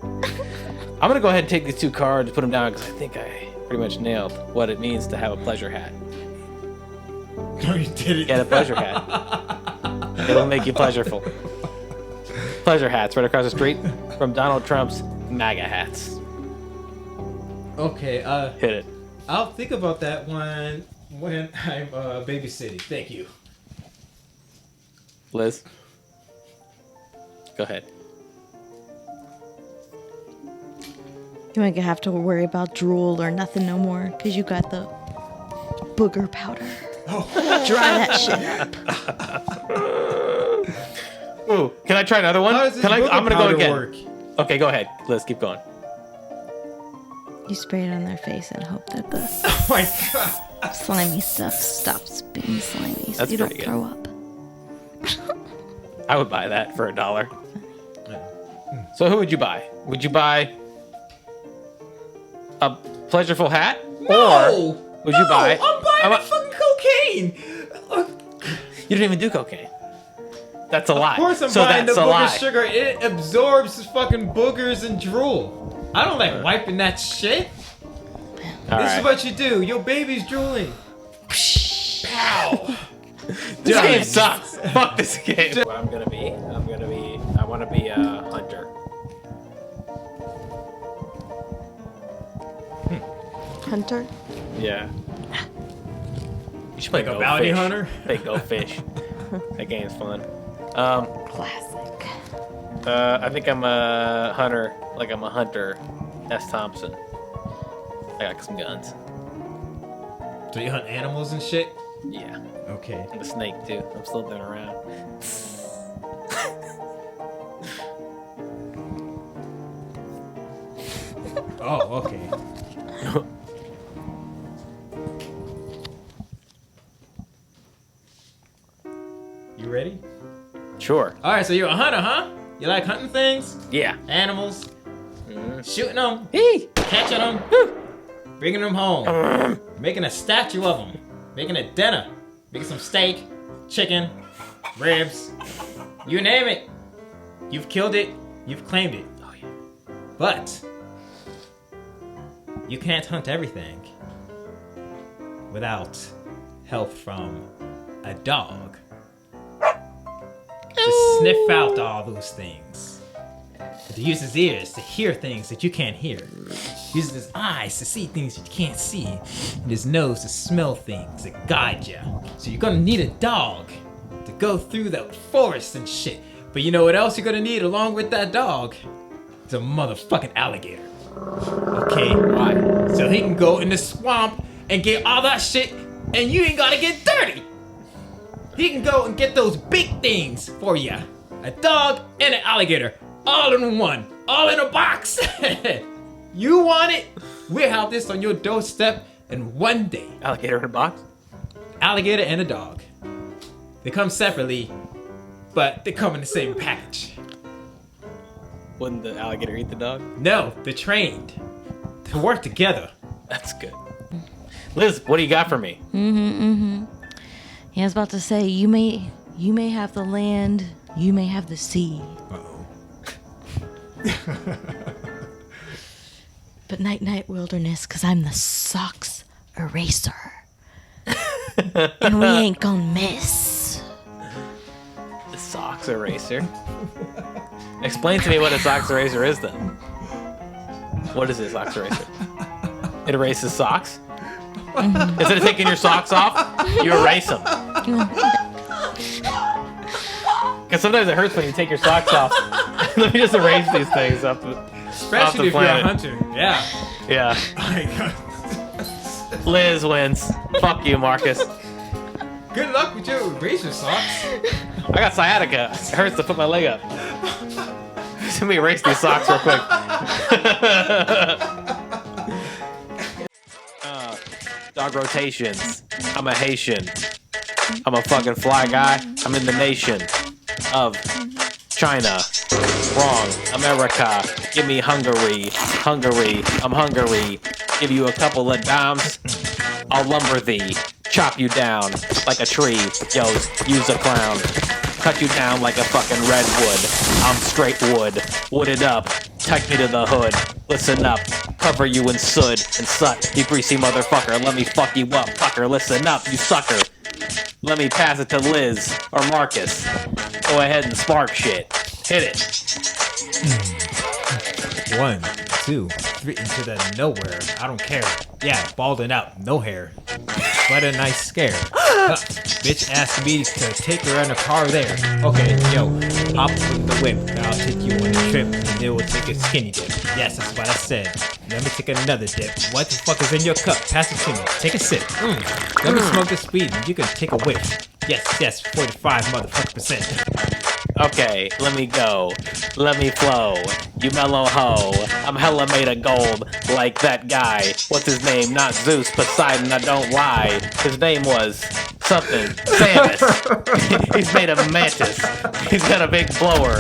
I'm going to go ahead and take these 2 cards and put them down because I think I pretty much nailed what it means to have a pleasure hat. No, you did it. Get a pleasure hat. It'll make you pleasureful. Pleasure hats right across the street from Donald Trump's MAGA hats. Okay, Hit it. I'll think about that one when I'm babysitting. Thank you. Liz? Go ahead. You ain't gonna have to worry about drool or nothing no more, because you got the booger powder. Dry that shit up. Ooh, can I try another one? How does this Can I? booger I'm gonna go powder again. work? Okay, go ahead. Liz, keep going. You spray it on their face and hope that the Oh my god. slimy stuff stops being slimy, so That's you don't pretty good. throw up. I would buy that for $1. So who would you buy? Would you buy a pleasureful hat? Or would you buy... I'm buying fucking cocaine. You don't even do cocaine. That's a lie. Of course I'm so buying the that's a booger lie. sugar. It absorbs fucking boogers and drool. I don't like wiping that shit. All This right. is what you do. Your baby's drooling. Pow. This Done. game sucks. Fuck this game. What I'm gonna be? I want to be a hunter. Hunter? Yeah. You should play Like a Go bounty Fish. hunter? Play Go Fish. That game's fun. Classic. I think I'm a hunter. Like I'm a hunter. S. Thompson. I got some guns. So you hunt animals and shit? Yeah. Okay. I'm a snake too. I'm still been around. Oh, okay. You ready? Sure. All right, so you're a hunter, huh? You like hunting things, Yeah. animals, shooting them, Hey. catching them, bringing them home, making a statue of them, making a dinner, making some steak, chicken, ribs, you name it. You've killed it, you've claimed it. Oh yeah. But you can't hunt everything without help from a dog to sniff out all those things. And to use his ears to hear things that you can't hear. Uses his eyes to see things that you can't see. And his nose to smell things that guide you. So you're gonna need a dog to go through the forest and shit. But you know what else you're gonna need along with that dog? It's a motherfucking alligator. Okay, why? So he can go in the swamp and get all that shit, and you ain't gotta get dirty. He can go and get those big things for you. A dog and an alligator, all in one, all in a box. You want it? We'll have this on your doorstep in one day. Alligator in a box. Alligator and a dog. They come separately, but they come in the same package. Wouldn't the alligator eat the dog? No, they're trained to work together. That's good. Liz, what do you got for me? Yeah, I was about to say, you may have the land, you may have the sea. Uh-oh. But night wilderness, cause I'm the socks eraser. And we ain't gonna miss. The socks eraser. Explain to me what a socks eraser is then. What is this socks eraser? It erases socks? Instead of taking your socks off, you erase them. Because sometimes it hurts when you take your socks off. Let me just erase these things off the Especially if you're a planet. hunter. Yeah. Yeah. Liz wins. Fuck you, Marcus. Good luck with your razor socks. I got sciatica. It hurts to put my leg up. Let me erase these socks real quick. Dog rotations. I'm a Haitian. I'm a fucking fly guy. I'm in the nation of China. Wrong. America. Give me Hungary. Hungary. I'm hungry. Give you a couple of dimes. I'll lumber thee. Chop you down like a tree. Yo, use a clown. Cut you down like a fucking redwood. I'm straight wood. Wood it up. Take me to the hood. Listen up. Cover you in soot and sut. You greasy motherfucker. Let me fuck you up. Fucker, listen up, you sucker. Let me pass it to Liz or Marcus. Go ahead and spark shit. Hit it. 1, 2, 3 into the nowhere. I don't care. Yeah, balding out, no hair. But a nice scare. Bitch asked me to take her in the car there. Okay, yo, hop with the whip. I'll take you on a trip, and then we'll take a skinny dip. Yes, that's what I said. Let me take another dip. What the fuck is in your cup? Pass it to me. Take a sip. Let me smoke the speed, and you can take a whiff. Yes, 45 motherfucking percent. Okay, let me go. Let me flow. You mellow hoe. I'm hella made of gold, like that guy. What's his name? Not Zeus, Poseidon, I don't lie. His name was something. Samus. He's made of mantis. He's got a big blower.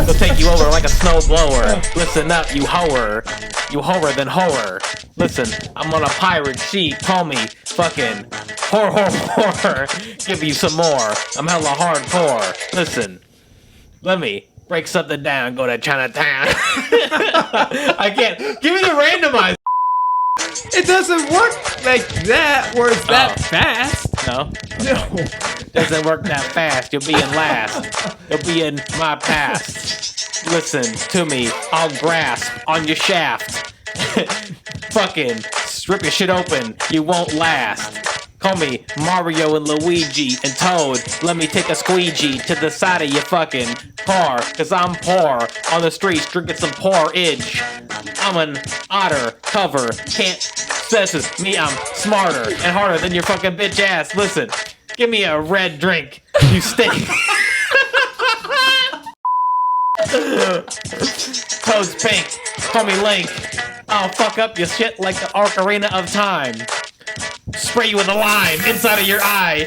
He'll take you over like a snow blower. Listen up, you hoer. You hoer than horror. Listen, I'm on a pirate sheet. Call me fucking horror. Give you some more. I'm hella hardcore. Listen. Let me break something down, go to Chinatown. I can't. Give me the randomized. It doesn't work like that, where it's that fast. No. No. Doesn't work that fast. You'll be in last. You'll be in my past. Listen to me. I'll grasp on your shaft. Fucking strip your shit open. You won't last. Call me Mario and Luigi and Toad. Let me take a squeegee to the side of your fucking car. Cause I'm poor on the streets drinking some porridge. I'm an otter cover. Can't says me, I'm smarter and harder than your fucking bitch ass. Listen, give me a red drink. You stink. Toad's pink. Call me Link. I'll fuck up your shit like the Ocarina of Time. Spray you with a lime inside of your eye.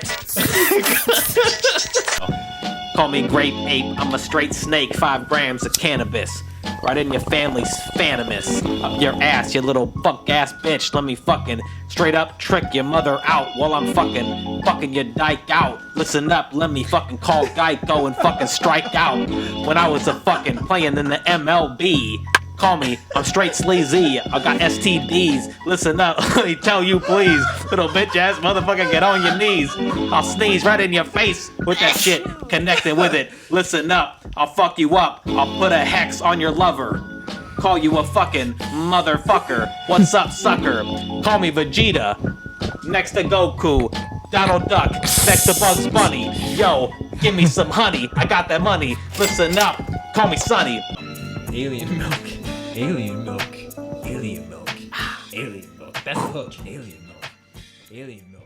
Call me Grape Ape, I'm a straight snake, 5 grams of cannabis. Right in your family's phanomus. Up your ass, you little fuck ass bitch. Let me fucking straight up trick your mother out while I'm fucking your dyke out. Listen up, let me fucking call Geico and fucking strike out. When I was a fucking playing in the MLB. Call me, I'm straight sleazy. I got STDs. Listen up, let me tell you please. Little bitch ass motherfucker, get on your knees. I'll sneeze right in your face with that shit connected with it. Listen up, I'll fuck you up. I'll put a hex on your lover. Call you a fucking motherfucker. What's up, sucker? Call me Vegeta. Next to Goku. Donald Duck. Next to Bugs Bunny. Yo, give me some honey. I got that money. Listen up, call me Sonny. Alien milk. Alien milk. Alien milk. Alien milk. That's the hook. Alien milk. Alien milk.